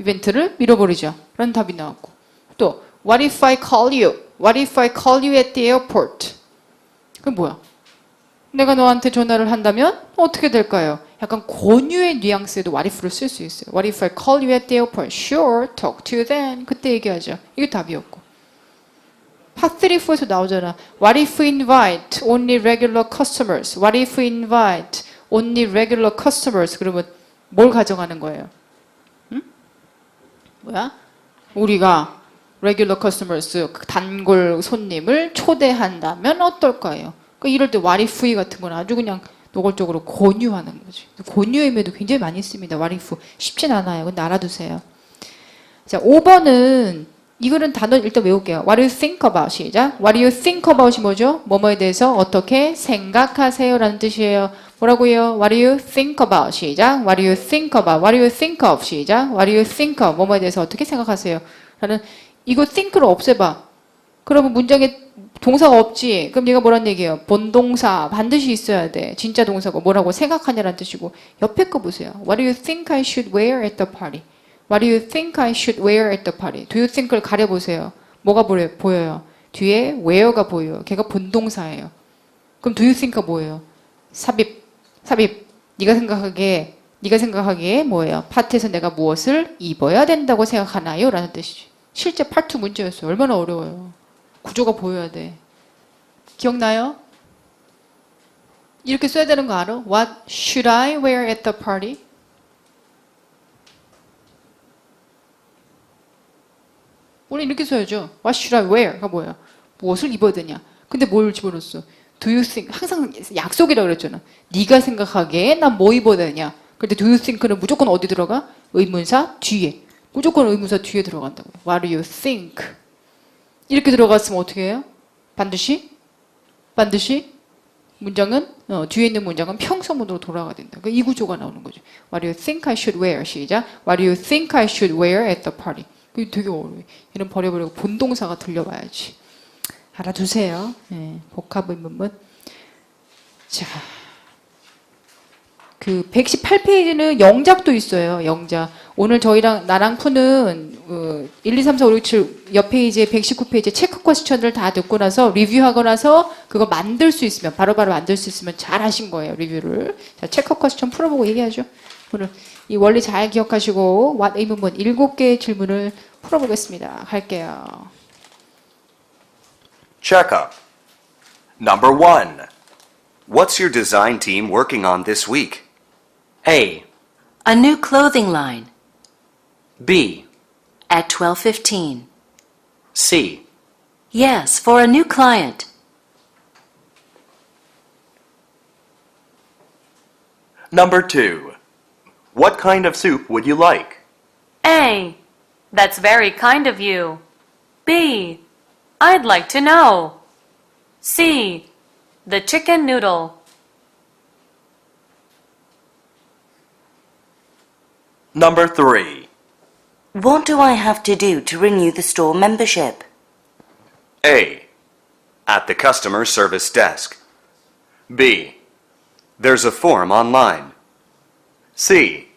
이벤트를 밀어버리죠. 라는 답이 나왔고. 또 What if I call you? What if I call you at the airport? 그게 뭐야? 내가 너한테 전화를 한다면 어떻게 될까요? 약간 권유의 뉘앙스에도 what if를 쓸 수 있어요. What if I call you at the airport? Sure, talk to you then. 그때 얘기하죠. 이게 답이었고. Part 3, 4에서 나오잖아. What if we invite only regular customers? What if we invite only regular customers? 그러면 뭘 가정하는 거예요? 응? 뭐야? 우리가 regular customers, 단골 손님을 초대한다면 어떨까요? 그러니까 이럴 때 what if we 같은 건 아주 그냥 노골적으로 권유하는 거지. 권유의 의미도 굉장히 많이 씁니다. what if. 쉽진 않아요. 근데 알아두세요. 자, 5번은 이거는 단어 일단 외울게요. What do you think about? 시작. What do you think about이 뭐죠? 뭐뭐에 대해서 어떻게 생각하세요? 라는 뜻이에요. 뭐라고요? What do you think about? 시작. What do you think about? What do you think of? 시작. What do you think of? 뭐뭐에 대해서 어떻게 생각하세요? 라는 이거 think를 없애봐. 그러면 문장에 동사가 없지. 그럼 얘가 뭐란 얘기예요? 본동사 반드시 있어야 돼. 진짜 동사가 뭐라고 생각하냐라는 뜻이고 옆에 거 보세요. What do you think I should wear at the party? What do you think I should wear at the party? Do you think를 가려보세요. 뭐가 보여요? 뒤에 wear가 보여요. 걔가 본동사예요. 그럼 do you think가 뭐예요? 삽입. 네가 생각하기에 뭐예요? 파트에서 내가 무엇을 입어야 된다고 생각하나요? 라는 뜻이지. 실제 파트 문제였어요. 얼마나 어려워요. 구조가 보여야 돼. 기억나요? 이렇게 써야 되는 거 알아? What should I wear at the party? 우리 이렇게 써야죠. What should I wear?가 뭐예요? 무엇을 입어야 되냐? 근데 뭘 집어넣었어? Do you think? 항상 약속이라고 그랬잖아. 네가 생각하기에 난 뭐 입어야 되냐? 근데 do you think는 무조건 어디 들어가? 의문사 뒤에. 무조건 의문사 뒤에 들어간다고요. What do you think? 이렇게 들어갔으면 어떻게 해요? 반드시 문장은 뒤에 있는 문장은 평서문으로 돌아가야 된다. 이 구조가 나오는 거죠. What do you think I should wear? 시작. What do you think I should wear at the party? 이게 되게 어려워요. 이런 버려버리고 본동사가 들려봐야지. 알아두세요. 네, 복합 의문문. 자, 그 118페이지는 영작도 있어요. 영작. 오늘 저희랑 나랑 푸는 1, 2, 3, 4, 5, 6, 7 옆 페이지에 119페이지 체크 퀘스천을 다 듣고 나서 리뷰하고 나서 그거 만들 수 있으면 바로바로 만들 수 있으면 잘 하신 거예요. 리뷰를. 자, 체크 퀘스천 풀어보고 얘기하죠. 오늘 이 원리 잘 기억하시고 what 의문문 7개의 질문을 풀어보겠습니다. 갈게요. Checkup. Number 1. What's your design team working on this week? A. A new clothing line B. at 12:15. C. Yes, for a new client. Number 2. What kind of soup would you like? A. That's very kind of you. B. I'd like to know. C. The chicken noodle. Number 3. What do I have to do to renew the store membership? A. At the customer service desk. B. There's a form online. C.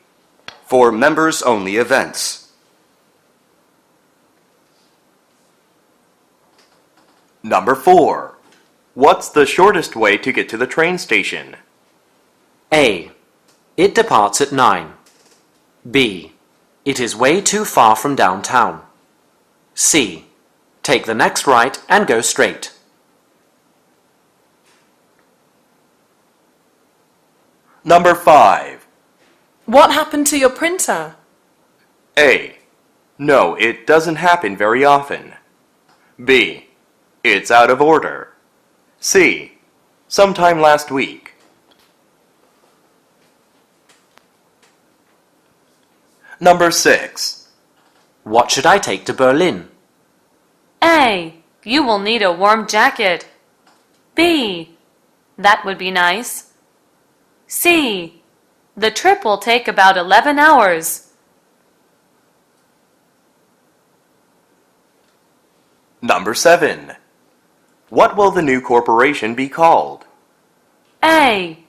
For members-only events. Number 4. What's the shortest way to get to the train station? A. It departs at 9. B. It is way too far from downtown. C. Take the next right and go straight. Number 5. What happened to your printer? A. No, it doesn't happen very often. B. It's out of order. C. Sometime last week. Number 6. What should I take to Berlin? A. You will need a warm jacket. B. That would be nice. C. The trip will take about 11 hours. Number 7. What will the new corporation be called? A.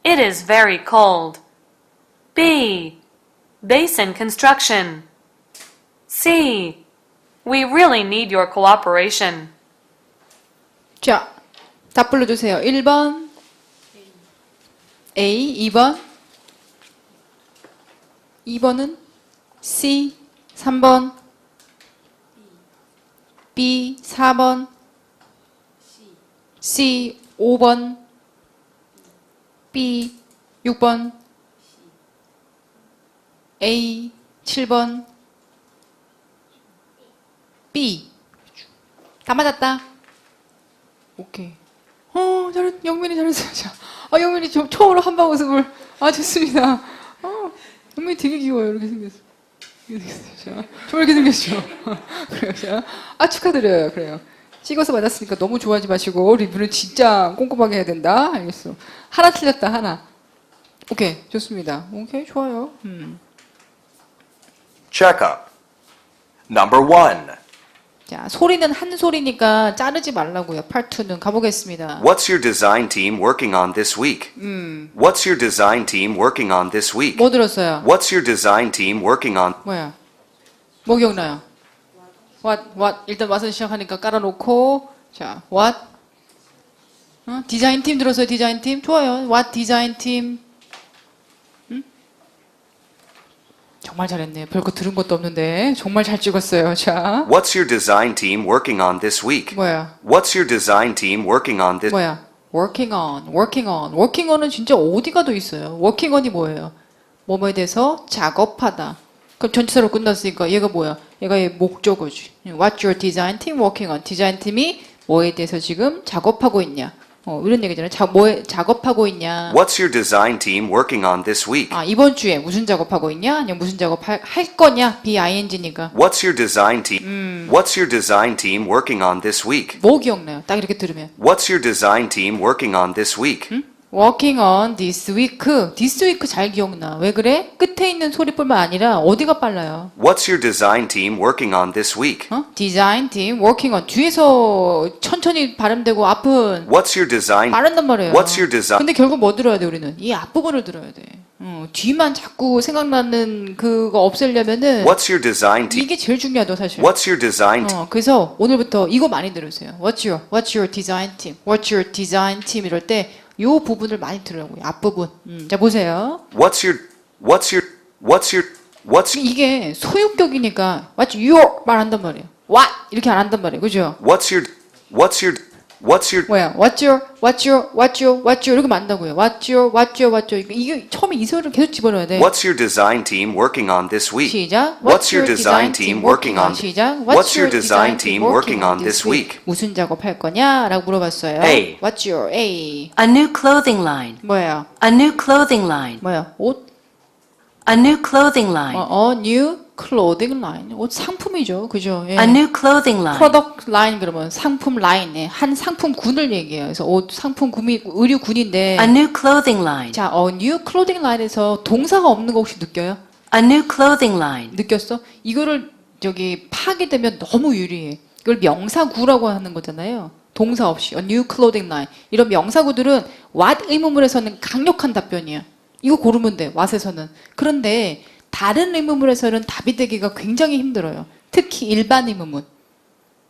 It is very cold. B. Basin construction. C. We really need your cooperation. 자, 답 불러주세요. 1번 A, 2번 2번은 C, 3번 B, 4번 C, 5번 B, 6번 A, 7번 B. 다 맞았다. 오케이. 영민이 잘했어요. 자, 영민이 처음으로 한방 웃음을. 좋습니다. 영민이 되게 귀여워요. 이렇게 생겼어. 이렇게 생겼죠. 저 이렇게 생겼죠. 그래요. 자, 축하드려요. 그래요. 찍어서 맞았으니까 너무 좋아하지 마시고, 리뷰는 진짜 꼼꼼하게 해야 된다. 알겠어. 하나 틀렸다, 하나. 오케이. 좋습니다. 오케이. 좋아요. Checkup. Number 1. 자, 소리는 한 소리니까 자르지 말라고요. Part 2는 가보겠습니다. What's your design team working on this week? What's your design team working on this week? 뭐 들었어요? What's your design team working on? 뭐야? 뭐 기억나요? What? 일단 왓은 시작하니까 깔아놓고, 자, what? 디자인 팀 들었어요? 디자인 팀? 좋아요. What 디자인 팀? 정말 잘했네요. 별거 들은 것도 없는데 정말 잘 찍었어요. 자, What's your design team working on this week? 뭐야? What's your design team working on this? 뭐야? working on은 진짜 어디 가도 있어요. working on이 뭐예요? 뭐뭐에 대해서 작업하다. 그럼 전치사로 끝났으니까 얘가 뭐야? 얘가 얘 목적어지. What's your design team working on? 디자인 팀이 뭐에 대해서 지금 작업하고 있냐? 이런 얘기잖아요. 뭐에 작업하고 있냐? What's your design team working on this week? 이번 주에 무슨 작업하고 있냐? 아니면 무슨 작업 할 거냐? BING니까. What's your design team? What's your design team working on this week? 뭐 기억나요? 딱 이렇게 들으면. What's your design team working on this week? Working on this week. This week 잘 기억나. 왜 그래? 끝에 있는 소리뿐만 아니라 어디가 빨라요? What's your design team working on this week? Design team working on. 뒤에서 천천히 발음되고 앞은 What's your design? 빠른단 말이에요. What's your design? 근데 결국 뭐 들어야 돼 우리는? 이 앞부분을 들어야 돼. 뒤만 자꾸 생각나는 그거 없애려면은 What's your design team? 이게 제일 중요하다 사실. What's your design team? 그래서 오늘부터 이거 많이 들으세요. What's your design team? What's your design team? 이럴 때 요 부분을 많이 들으라고요. 앞부분. 자 보세요. What's 이게 소유격이니까 What's your 말한단 말이에요. What 이렇게 안 한단 말이에요. 그죠? what's your 뭐야? What's your 이렇게 만다고요. What's your 이게 처음에 이 소리를 계속 집어넣어야 돼. What's your design team working on this week? 시작. What's your design team working on? 시작. What's your design team working on this week? 무슨 작업할 거냐라고 물어봤어요. A. What's your A? A new clothing line. 뭐야? A new clothing line. 뭐야? 옷? A new clothing line. new clothing line. 옷 상품이죠. 그죠? 예. A new clothing line. product line 그러면 상품 라인에 한 상품군을 얘기해요. 그래서 옷 상품군이 의류군인데 A new clothing line. 자, new clothing line에서 동사가 없는 거 혹시 느껴요? A new clothing line. 느꼈어? 이거를 파게 되면 너무 유리해. 이걸 명사구라고 하는 거잖아요. 동사 없이 a new clothing line. 이런 명사구들은 what 의문문에서는 강력한 답변이야. 이거 고르면 돼. what에서는. 그런데 다른 의문문에서는 답이 되기가 굉장히 힘들어요. 특히 일반 의문문.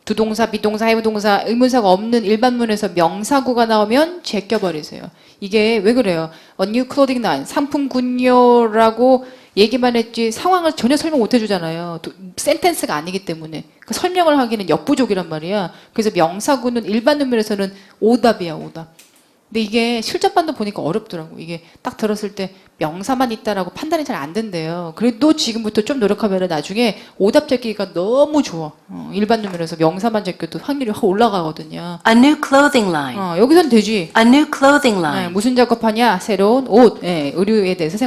두동사, 비동사, 해부동사, 의문사가 없는 일반문에서 명사구가 나오면 제껴버리세요. 이게 왜 그래요? A new clothing line, 상품군요라고 얘기만 했지 상황을 전혀 설명 못 해주잖아요. 센텐스가 아니기 때문에. 그 설명을 하기는 역부족이란 말이야. 그래서 명사구는 일반 의문에서는 오답이야, 오답. 근데 이게 실전반도 보니까 어렵더라고. 이게 딱 들었을 때 명사만 있다라고 판단이 잘 안 된대요. 그래도 지금부터 좀 노력하면 나중에 오답 제끼기가 너무 좋아. 일반 눈면에서 명사만 제껴도 확률이 확 올라가거든요. A new clothing line. 여기선 되지. A new clothing line. 무슨 작업하냐? 새로운 옷, 의류에 대해서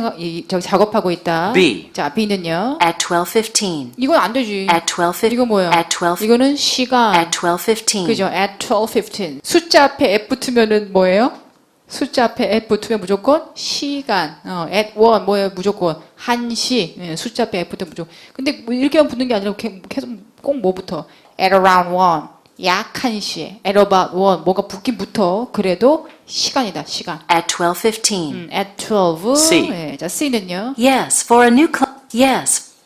작업하고 있다. B. 자, B는요. At 12:15. 이건 안 되지. At 12:15. 이거 뭐야? At 12. 이거는 시간. At 12:15. 그죠? At 12:15. 숫자 앞에 F 붙으면은 뭐예요? 숫자 앞에 F 붙으면 무조건 시간. at 1 뭐예요? 무조건 1시. 숫자 앞에 F 붙으면 무조건. 근데 뭐 이렇게만 붙는 게 아니라 계속 꼭 뭐부터? at around 1. 약 1시에. at about 1. 뭐가 붙긴 붙어. 그래도 시간이다. 시간. At 12:15. at 12. C. 자, C는요. Yes, for a new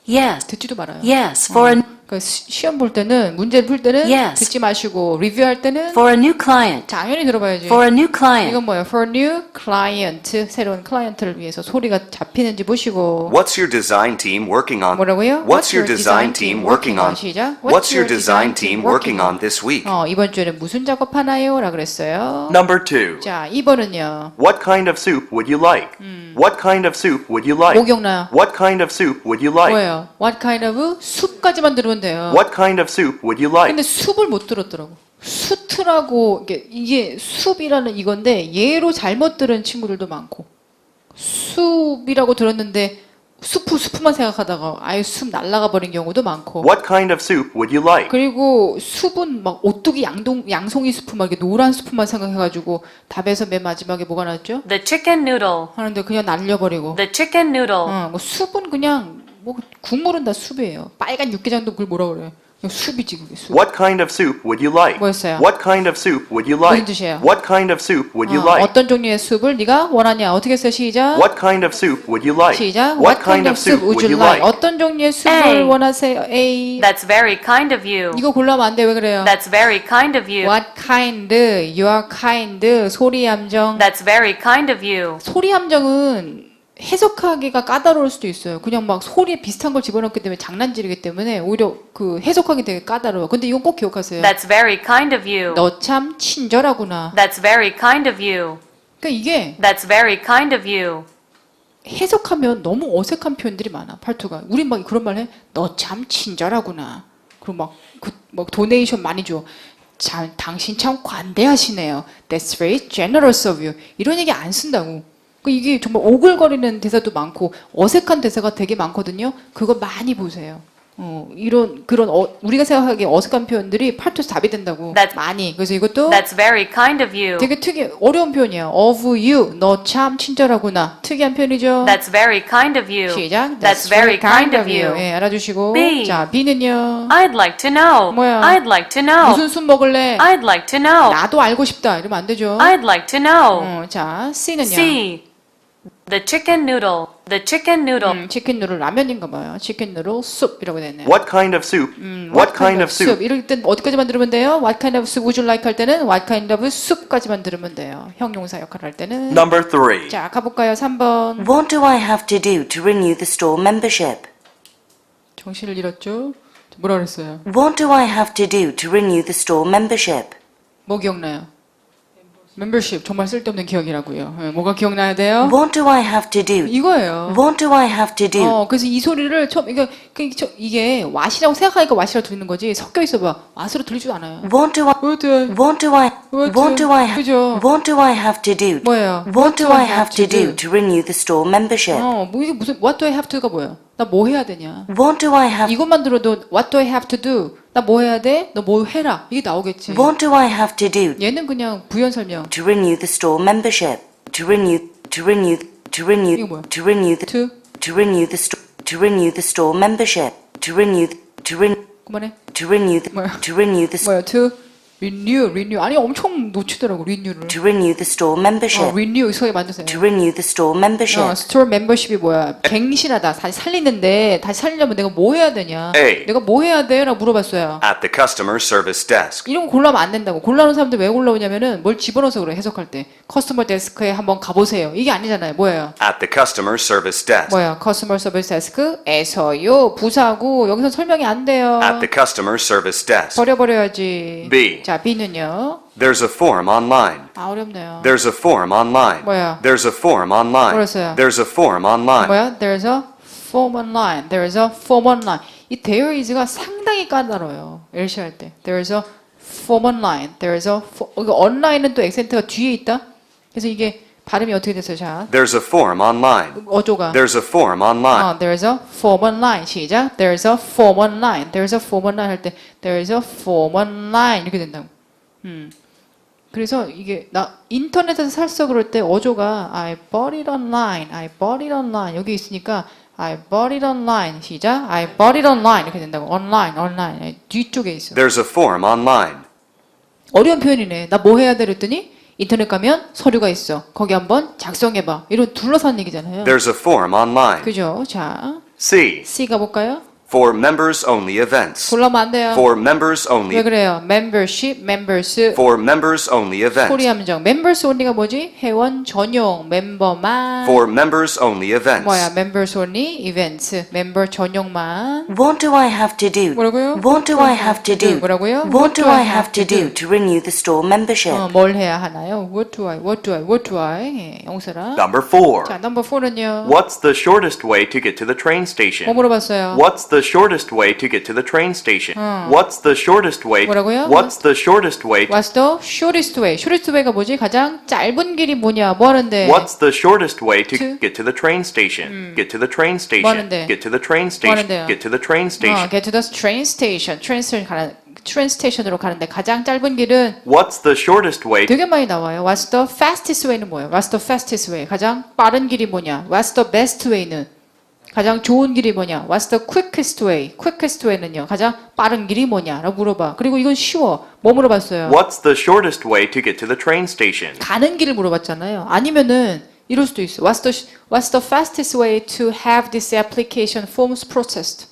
Yes. 듣지도 말아요. Yes. For a 그러니까 시험 볼 때는 문제를 풀 때는 Yes. 듣지 마시고 리뷰할 때는 for a new client. 당연히 들어봐야지. For a new client. 이건 뭐예요? For new client. 새로운 클라이언트를 위해서 소리가 잡히는지 보시고. What's your design team working on? 뭐라고요? What's your design team working on? 시작. What's your design team working on this week? 이번 주에는 무슨 작업하나요? 라 그랬어요. Number 2. 자, 2번은요. What kind of soup would you like? What kind of soup would you like? 뭐 기억나요? What kind of soup would you like? 뭐예요? What kind of 숲까지만 들으면 돼요. What kind of soup would you like? 근데 숲을 못 들었더라고. 수트라고 이게 숲이라는 이건데 얘로 잘못 들은 친구들도 많고 숲이라고 들었는데 숲만 생각하다가 아예 숲 날아가 버린 경우도 많고. What kind of soup would you like? 그리고 숲은 막 오뚜기 양송이 숲 막 이렇게 노란 숲만 생각해가지고 답에서 맨 마지막에 뭐가 나왔죠? The chicken noodle. 하는데 그냥 날려버리고. The chicken noodle. 뭐 숲은 그냥 뭐 국물은 다 숲이에요. 빨간 육개장도 그걸 뭐라 그래? 그냥 숲이지 그게 숲. What kind of soup would you like? 뭐였어요? What kind of soup would you like? 무슨 뜻이에요? What kind of soup would you like? 어떤 종류의 숲을 네가 원하냐? 어떻게 했어요? 시작. What kind of soup would you like? 시작. What kind of soup would you like? 어떤 종류의 숲을 A. 원하세요? A. That's very kind of you. 이거 골라면 안 돼. 왜 그래요? That's very kind of you. What kind? Your kind. 소리 함정. That's very kind of you. 소리 함정은 해석하기가 까다로울 수도 있어요. 그냥 막 소리에 비슷한 걸 집어넣기 때문에 장난질이기 때문에 오히려 그 해석하기 되게 까다로워요. 근데 이건 꼭 기억하세요. That's very kind of you. 너 참 친절하구나. That's very kind of you. 그러니까 이게 That's very kind of you. 해석하면 너무 어색한 표현들이 많아. 팔투가. 우린 막 그런 말 해. 너 참 친절하구나. 그리고 막 도네이션 많이 줘. 참 당신 참 관대하시네요. That's very generous of you. 이런 얘기 안 쓴다고. 이게 정말 오글거리는 대사도 많고 어색한 대사가 되게 많거든요. 그거 많이 보세요. 그런 우리가 생각하기에 어색한 표현들이 팔투에서 답이 된다고. 많이. 그래서 이것도 That's very kind of you. 되게 어려운 표현이에요. Of you. 너 참 친절하구나. 특이한 표현이죠. That's very kind of you. 시작. That's very kind of you. 예, 알아주시고. B. 자, B는요. I'd like to know. 뭐야? I'd like to know. 무슨 숲 먹을래? I'd like to know. 나도 알고 싶다. 이러면 안 되죠. I'd like to know. 자, C는요. C. The chicken noodle. The chicken noodle. 치킨 누들 라면인가 봐요. 치킨 누들 숲이라고 되네요. What kind of soup? What kind of soup? 이럴 땐 어디까지만 들으면 돼요? What kind of soup would you like 할 때는 What kind of soup까지만 들으면 돼요. 형용사 역할을 할 때는. Number 3. 자, 가볼까요? 3번. What do I have to do to renew the store membership? 정신을 잃었죠? 뭐라 그랬어요? What do I have to do to renew the store membership? 뭐 기억나요? 멤버십 정말 쓸데없는 기억이라고요. 뭐가 기억나야 돼요? What do I have to do? 이거예요. What do I have to do? 그래서 이 소리를 처음 이게 왓이라고 생각하니까 왓이라고 들리는 거지 섞여 있어봐. 왓으로 들리지도 않아요. What do I 그죠? What do I have to do? 뭐예요? What do I have to do to renew the store membership? 뭐 이게 무슨 What do I have to가 뭐예요? 나 뭐 해야 되냐? What do I have 이것만 들어도 What do I have to do? 나 뭐 해야 돼? 너 뭐 해라. 이게 나오겠지. What do I have to do 얘는 그냥 부연 설명. to renew the store membership? To renew 이거 뭐야? to renew the store membership. 그만해. To 뭐야? To renew. 아니 엄청 놓치더라고 renew를. renew the store membership. renew 소개 만드세요. To renew the store membership. 스토어 멤버십이 뭐야? 갱신하다. 다시 살리는데 다시 살리려면 내가 뭐 해야 되냐? A. 내가 뭐 해야 돼? 라고 물어봤어요. At the customer service desk. 이런 거 골라면 안 된다고. 골라놓은 사람들 왜 골라오냐면은 뭘 집어넣어서 그래 해석할 때. 커스터머 데스크에 한번 가보세요. 이게 아니잖아요. 뭐예요? At the customer service desk. 뭐야? 커스터머 서비스 데스크에서요. 부사고 여기서 설명이 안 돼요. At the customer service desk. 버려버려야지. B. 자, B는요. There's a form online. 아, 어렵네요. There's a form online. 뭐야? There's a form online. 뭐였어요? There's a form online. 뭐야? There's a form online. There's a form online. 이 there is가 상당히 까다로워요. LC 할 때. There's a form online. There's a 이거 online은 또 액센트가 뒤에 있다. 그래서 이게 발음이 어떻게 됐어요? 자, There's a form online. 어조가. There's a form online. There's a form online. 시작. There's a form online. There's a form online 할 때 There's a form online 이렇게 된다고. 그래서 이게 나 인터넷에서 샀어 그럴 때 어조가 I bought it online. I bought it online. 여기 있으니까 I bought it online. 시작. I bought it online 이렇게 된다고. online. 뒤쪽에 있어. There's a form online. 어려운 표현이네. 나 뭐 해야 돼? 그랬더니 인터넷 가면 서류가 있어. 거기 한번 작성해봐. 이런 둘러싼 얘기잖아요. There's a form online. 그죠? 자, C. C가 볼까요? For members only events. 골라면 안 돼요. For members 왜 only. 그래요? membership, members. For members only event. 소리 함정. members only가 뭐지? 회원 전용, 멤버만. For members only events. 뭐야? members only events. 멤버 전용만. What do I have to do? 뭐라고요? What do I have to do? 뭐라고요? What do I have to do to renew the store membership? 뭘 해야 하나요? What do I? 예, 영어사랑. Number 4. 자, number 4는요. What's the shortest way to get to the train station? 뭐 물어봤어요? What's the shortest way to get to the train station? What's the shortest way? 뭐라고요? What's the shortest way? What's the shortest way? shortest way가 뭐지? 가장 짧은 길이 뭐냐? 뭐 하는데? What's the shortest way to To? get to the train station? Get to the train station. 하는데? Get to the train station. 하는데요? Get to the train station. get to the train station. train station으로 가는데 가장 짧은 길은 What's the shortest way? 되게 많이 나와요. What's the fastest way는 뭐예요? What's the fastest way? 가장 빠른 길이 뭐냐? What's the best way는? 가장 좋은 길이 뭐냐? What's the quickest way? quickest way는요. 가장 빠른 길이 뭐냐? 라고 물어봐. 그리고 이건 쉬워. 뭐 물어봤어요? What's the shortest way to get to the train station? 가는 길을 물어봤잖아요. 아니면은 이럴 수도 있어. What's the fastest way to have this application forms processed?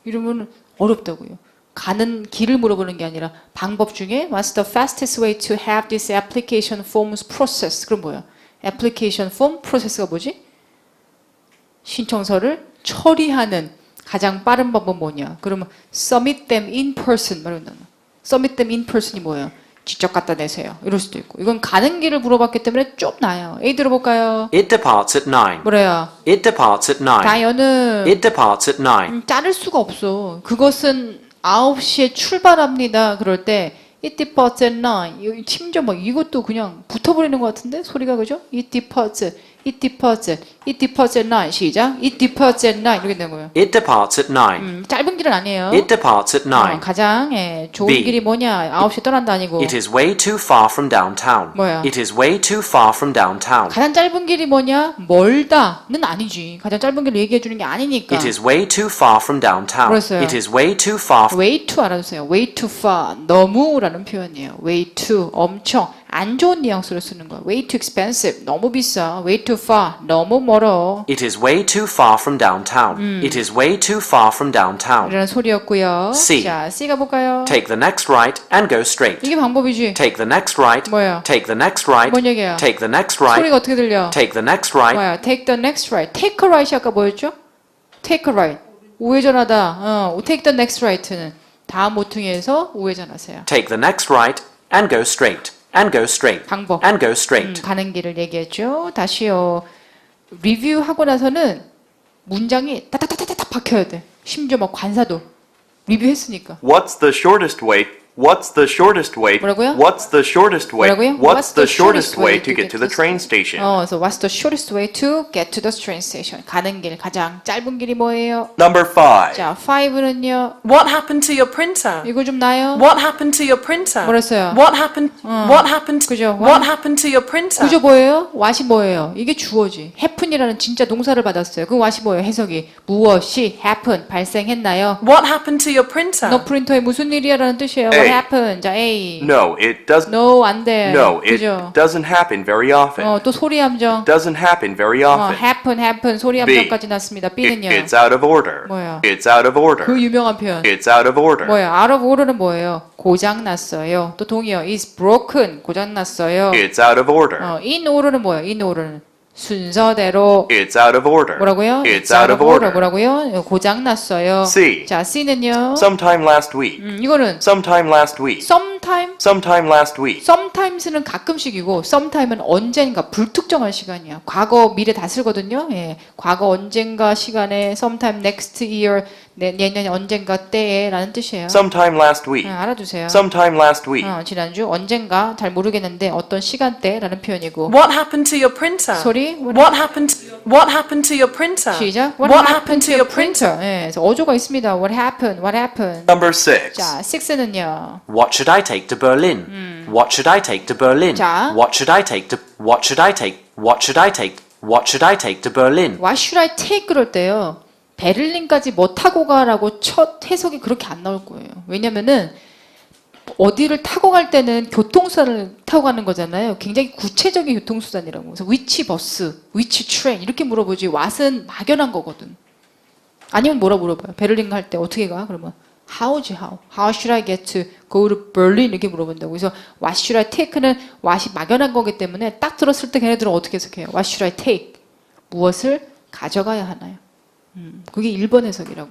이러면 어렵다고요. 가는 길을 물어보는 게 아니라 방법 중에 What's the fastest way to have this application forms processed? 그럼 뭐야? application form process가 뭐지? 신청서를 처리하는 가장 빠른 방법 뭐냐? 그러면 submit them in person 말한다. submit them in person이 뭐예요? 직접 갖다 내세요. 이럴 수도 있고. 이건 가는 길을 물어봤기 때문에 좀 나아요. A 들어볼까요? It departs at 9. 뭐래요? It departs at 9. 다이어는 It departs at 9. 자를 수가 없어. 그것은 9시에 출발합니다. 그럴 때 It departs at 9. 심지어 막 이것도 그냥 붙어버리는 것 같은데 소리가 그죠? It departs at 9. 시작. It departs at 9 이렇게 되는 거예요. It departs at 9. 짧은 길은 아니에요. It departs at 9. 가장 좋은 B. 길이 뭐냐? 9시에 떠난다 아니고. It is way too far from downtown. 뭐야? It is way too far from downtown. 가장 짧은 길이 뭐냐? 멀다는 아니지. 가장 짧은 길을 얘기해 주는 게 아니니까. It is way too far from downtown. 그랬어요. It is way too far from way too 알아두세요. way too far. 너무라는 표현이에요. way too. 엄청. 안 좋은 뉘앙스로 쓰는 거야. way too expensive. 너무 비싸. way too far. 너무 멀어. It is way too far from downtown. It is way too far from downtown. 이라는 소리였고요. C. 자, C가 볼까요? Take the next right and go straight. 이게 방법이지. Take the next right. 뭐예요? Take the next right. 뭔 얘기야? Take the next right. 소리가 어떻게 들려? Take the next right. 뭐야? take the next right. take a right이 아까 뭐였죠? take a right. 우회전하다. take the next right는 다음 모퉁이에서 우회전하세요. Take the next right and go straight. And go straight. 방법. And go straight. 가는 길을 얘기했죠. 다시요. 리뷰하고 나서는 문장이 따닥따닥따닥 박혀야 돼. 심지어 막 관사도 리뷰했으니까. What's the shortest way? What's the shortest way? 뭐라고요? What's the shortest way? 뭐라고요? What's the shortest way to get to the train station? 그래서 what's the shortest way to get to the train station? 가는 길 가장 짧은 길이 뭐예요? Number 5. 자, 5는요. What happened to your printer? 이거 좀 나요? What happened to your printer? 뭐랬어요? What happened? What happened? 그죠? What happened to your printer? 그죠 뭐예요? what이 뭐예요? 이게 주어지. happen이라는 진짜 동사를 받았어요. 그 what이 뭐예요? 해석이 무엇이 happen 발생했나요? What happened to your printer? 너 프린터에 무슨 일이야라는 뜻이에요. A. What happened? 자, A. No, it doesn't. No, 안 돼. No, it 그죠? doesn't happen very often. 또 소리 함정. Doesn't happen very often. happen 소리 함정까지 났습니다. B는요. It's out of order. 뭐예요? It's out of order. 그 유명한 표현. It's out of order. 뭐예요? out of order는 뭐예요? 고장 났어요. 또 동의어. is broken. 고장 났어요. It's out of order. in order는 뭐예요? in order는 순서대로. It's out of order. 뭐라고요? It's out of order. 뭐라고요? 고장 났어요. C. 자, C는요. Sometime last week. 이거는 Sometime last week. sometime. Sometime last week. sometimes는 가끔씩이고 sometime은 언젠가 불특정한 시간이야. 과거 미래 다 쓰거든요. 예. 과거 언젠가 시간에 sometime next year 내년 언젠가 때에라는 뜻이에요. Sometime last week. 알아두세요. Sometime last week. 지난주 언젠가 잘 모르겠는데 어떤 시간대라는 표현이고. What happened to your printer? 소리. What happened? What happened to your printer? 시작. What happened to your printer? 예, 그래서 어조가 있습니다. What happened? What happened? Number 6. 자, 6는요. What should I take to Berlin? What should I take to Berlin? 자. What should I take to What should I take? What should I take? What should I take to Berlin? What should I take 그럴 때요. 베를린까지 뭐 타고 가라고 첫 해석이 그렇게 안 나올 거예요. 왜냐면은 어디를 타고 갈 때는 교통수단을 타고 가는 거잖아요. 굉장히 구체적인 교통수단이라고. 그래서 which bus, which train 이렇게 물어보지 what은 막연한 거거든. 아니면 뭐라 물어봐요. 베를린 갈 때 어떻게 가? 그러면 how지 how. How should I get to go to Berlin 이렇게 물어본다고. 그래서 what should I take는 what이 막연한 거기 때문에 딱 들었을 때 걔네들은 어떻게 해석해요? What should I take? 무엇을 가져가야 하나요? 그게 1번 해석이라고.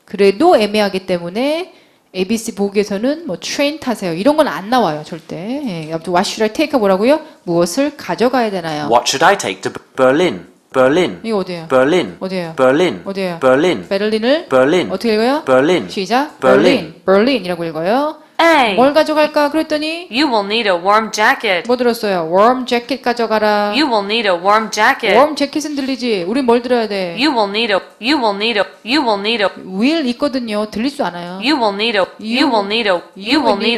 그래도 애매하기 때문에 ABC 보기에서는 뭐 트레인 타세요. 이런 건 안 나와요. 절대. 예, 아무튼 what should I take가 뭐라고요? 무엇을 가져가야 되나요? What should I take to Berlin? Berlin. 이거 어디예요? Berlin. 어디예요? Berlin. 어디예요? Berlin. 베를린을 Berlin. 어떻게 읽어요? Berlin. 시작. Berlin. Berlin이라고 읽어요. A. 뭘 가져갈까? 그랬더니 You will need a warm jacket. 뭐 들었어요? warm jacket 가져가라. You will need a warm jacket. warm jacket은 들리지. 우린 뭘 들어야 돼? You will need a will 있거든요. 들릴 수 않아요. you will need a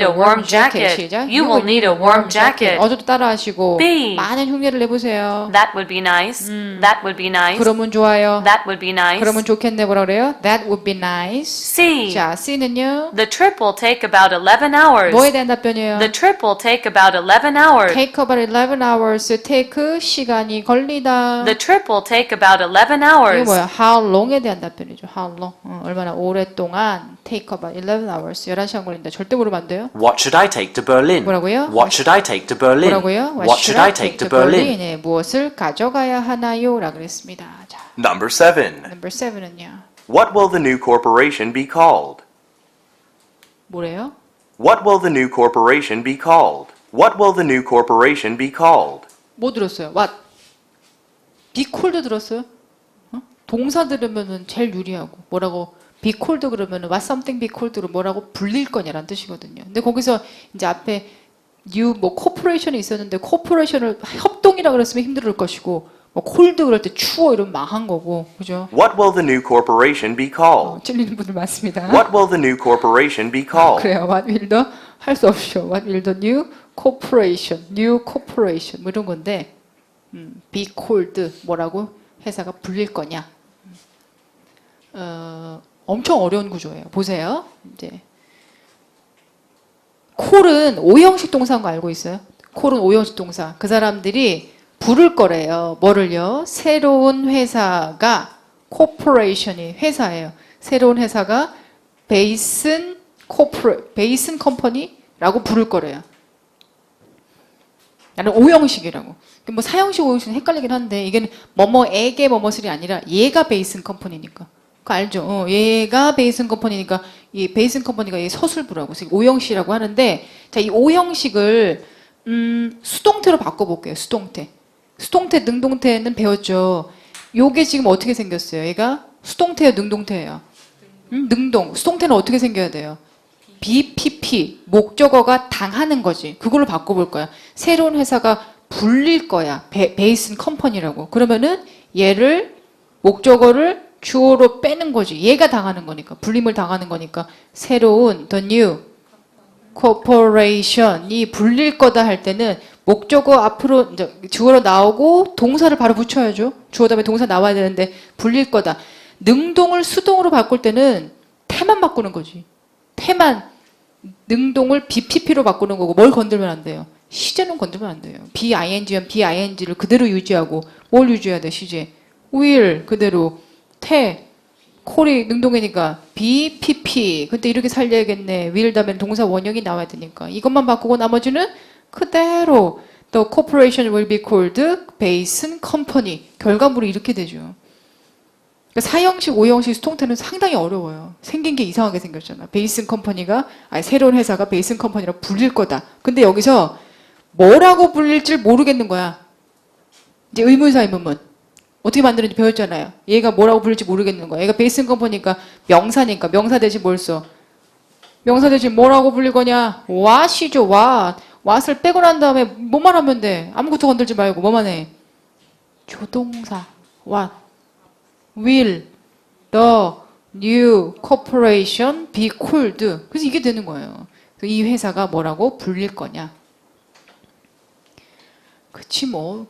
warm jacket. 시작. You will need a warm jacket. 어저도 따라하시고 B. 많은 흉내를 내보세요. That would be nice. That would be nice. 그러면 좋아요. That would be nice. 그러면 좋겠네. 뭐라 그래요? That would be nice. C. 자, C는요. The trip will take about 11 hours. 뭐에 대한 답변이에요? The trip will take about 11 hours. Take about 11 hours. Take 시간이 걸리다. The trip will take about 11 이게 hours. 뭐야? How long에 대한 답변이죠. How long. 얼마나 오랫동안 take about 11 hours. 11시간 걸린다. 절대 물으면 안 돼요. What should I take to Berlin? 뭐라고요? What should I take to Berlin? 뭐라고요? What should I take to Berlin? 네, 무엇을 가져가야 하나요? 라고 그랬습니다. 자, Number 7. number 7은요. What will the new corporation be called? 뭐래요? What will the new corporation be called? What will the new corporation be called? 뭐 들었어요? What? be cold 들었어요? 어? 동사 들으면은 제일 유리하고 뭐라고 be cold 그러면은 what something be cold로 뭐라고 불릴 거냐라는 뜻이거든요. 근데 거기서 이제 앞에 new 뭐 corporation이 있었는데 corporation을 협동이라 그랬으면 힘들 것이고 뭐 cold 그럴 때 추워 이러면 망한 거고 그죠? What will the new corporation be called? 찔리는 분들 많습니다. What will the new corporation be called? 그래요. What will the 할 수 없죠. What will the new corporation 뭐 이런 건데 be called 뭐라고 회사가 불릴 거냐? 엄청 어려운 구조예요. 보세요. 이제 call은 오형식 동사인 거 알고 있어요? call은 오형식 동사. 그 사람들이 부를 거래요. 뭐를요? 새로운 회사가 corporation이 회사예요. 새로운 회사가 베이슨 컴퍼니라고 부를 거래요. 나는 오형식이라고. 뭐 사형식, 오형식은 헷갈리긴 한데 이게 뭐뭐에게 뭐뭐슬이 아니라 얘가 베이슨 컴퍼니니까. 그거 알죠? 얘가 베이슨 컴퍼니니까 이 베이슨 컴퍼니가 이 서술부라고. 그래서 오형식이라고 하는데 자, 이 오형식을 수동태로 바꿔볼게요. 수동태, 능동태는 배웠죠. 요게 지금 어떻게 생겼어요? 얘가 수동태예요, 능동태예요? 능동. 수동태는 어떻게 생겨야 돼요? BPP, 목적어가 당하는 거지. 그걸로 바꿔볼 거야. 새로운 회사가 불릴 거야. 베이슨 컴퍼니라고. 그러면은 얘를 목적어를 주어로 빼는 거지. 얘가 당하는 거니까. 불림을 당하는 거니까. 새로운 the new corporation이 불릴 거다 할 때는 목적어 앞으로 이제 주어로 나오고 동사를 바로 붙여야죠. 주어 다음에 동사 나와야 되는데 불릴 거다. 능동을 수동으로 바꿀 때는 태만 바꾸는 거지. 태만 능동을 BPP로 바꾸는 거고 뭘 건들면 안 돼요. 시제는 건들면 안 돼요. BING면 BING를 그대로 유지하고 뭘 유지해야 돼? 시제. will 그대로 태 콜이 능동이니까 BPP 근데 이렇게 살려야겠네. will 다음에 동사 원형이 나와야 되니까 이것만 바꾸고 나머지는 그대로 The corporation will be called 베이슨 컴퍼니. 결과물이 이렇게 되죠. 그러니까 사형식, 오형식 수동태는 상당히 어려워요. 생긴 게 이상하게 생겼잖아. 베이슨 컴퍼니가 새로운 회사가 베이슨 컴퍼니라고 불릴 거다. 근데 여기서 뭐라고 불릴지 모르겠는 거야. 이제 의문사 의문문. 어떻게 만드는지 배웠잖아요. 얘가 뭐라고 불릴지 모르겠는 거야. 얘가 베이슨 컴퍼니니까 명사니까 명사 대신 뭘 써? 명사 대신 뭐라고 불릴 거냐? what이죠. what을 빼고 난 다음에 뭐만 하면 돼? 아무것도 건들지 말고 뭐만 해? 조동사. what will the new corporation be called? 그래서 이게 되는 거예요. 그래서 이 회사가 뭐라고 불릴 거냐? 그치 뭐.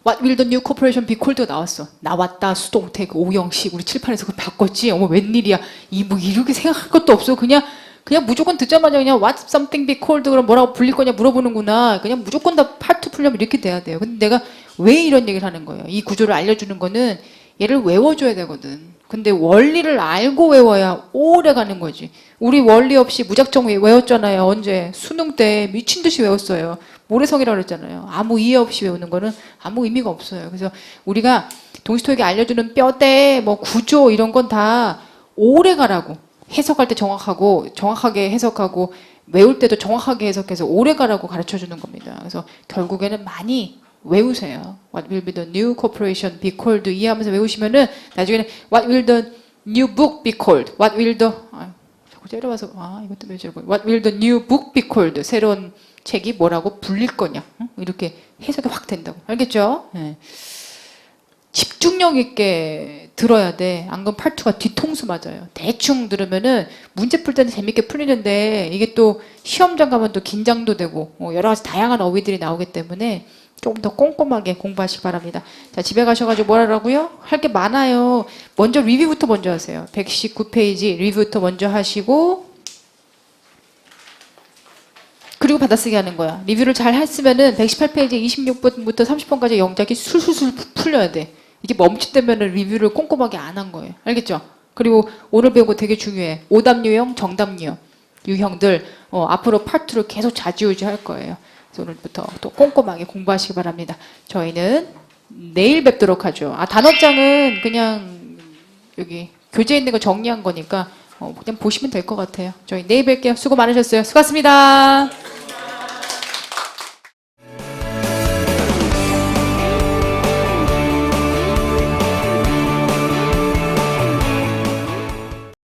What will the new corporation be called가 나왔어. 나왔다. 수동태 그 오형식 우리 칠판에서 그걸 바꿨지. 어머 웬일이야. 뭐 이렇게 생각할 것도 없어. 그냥 그냥 무조건 듣자마자 그냥 what something be called 그럼 뭐라고 불릴 거냐 물어보는구나. 그냥 무조건 다 part 풀려면 이렇게 돼야 돼요. 근데 내가 왜 이런 얘기를 하는 거예요? 이 구조를 알려주는 거는 얘를 외워줘야 되거든. 근데 원리를 알고 외워야 오래 가는 거지. 우리 원리 없이 무작정 외웠잖아요. 언제? 수능 때 미친 듯이 외웠어요. 모래성이라고 그랬잖아요. 아무 이해 없이 외우는 거는 아무 의미가 없어요. 그래서 우리가 동시토익이 알려주는 뼈대, 뭐 구조 이런 건 다 오래 가라고. 해석할 때 정확하게 해석하고 외울 때도 정확하게 해석해서 오래 가라고 가르쳐 주는 겁니다. 그래서 결국에는 많이 외우세요. What will be the new corporation be called? 이해하면서 외우시면은 나중에는 What will the new book be called? What will the 자꾸 째려봐서 이것도 왜 저러고 What will the new book be called? 새로운 책이 뭐라고 불릴 거냐? 이렇게 해석이 확 된다고. 알겠죠? 네. 집중력 있게 들어야 돼. 안 그러면 팔투가 뒤통수 맞아요. 대충 들으면은 문제 풀 때는 재밌게 풀리는데 이게 또 시험장 가면 또 긴장도 되고 여러 가지 다양한 어휘들이 나오기 때문에 조금 더 꼼꼼하게 공부하시기 바랍니다. 자, 집에 가셔가지고 뭘 하라고요? 할 게 많아요. 먼저 리뷰부터 먼저 하세요. 119페이지 리뷰부터 먼저 하시고 그리고 받아쓰기 하는 거야. 리뷰를 잘 했으면은 118페이지 26번부터 30번까지 영작이 술술술 풀려야 돼. 이게 멈칫되면은 리뷰를 꼼꼼하게 안 한 거예요. 알겠죠? 그리고 오늘 배운 거 되게 중요해. 오답 유형, 정답 유형들 앞으로 파트로 계속 좌지우지 할 거예요. 그래서 오늘부터 또 꼼꼼하게 공부하시기 바랍니다. 저희는 내일 뵙도록 하죠. 단어장은 그냥 여기 교재에 있는 거 정리한 거니까 그냥 보시면 될 것 같아요. 저희 내일 뵐게요. 수고 많으셨어요. 수고하셨습니다.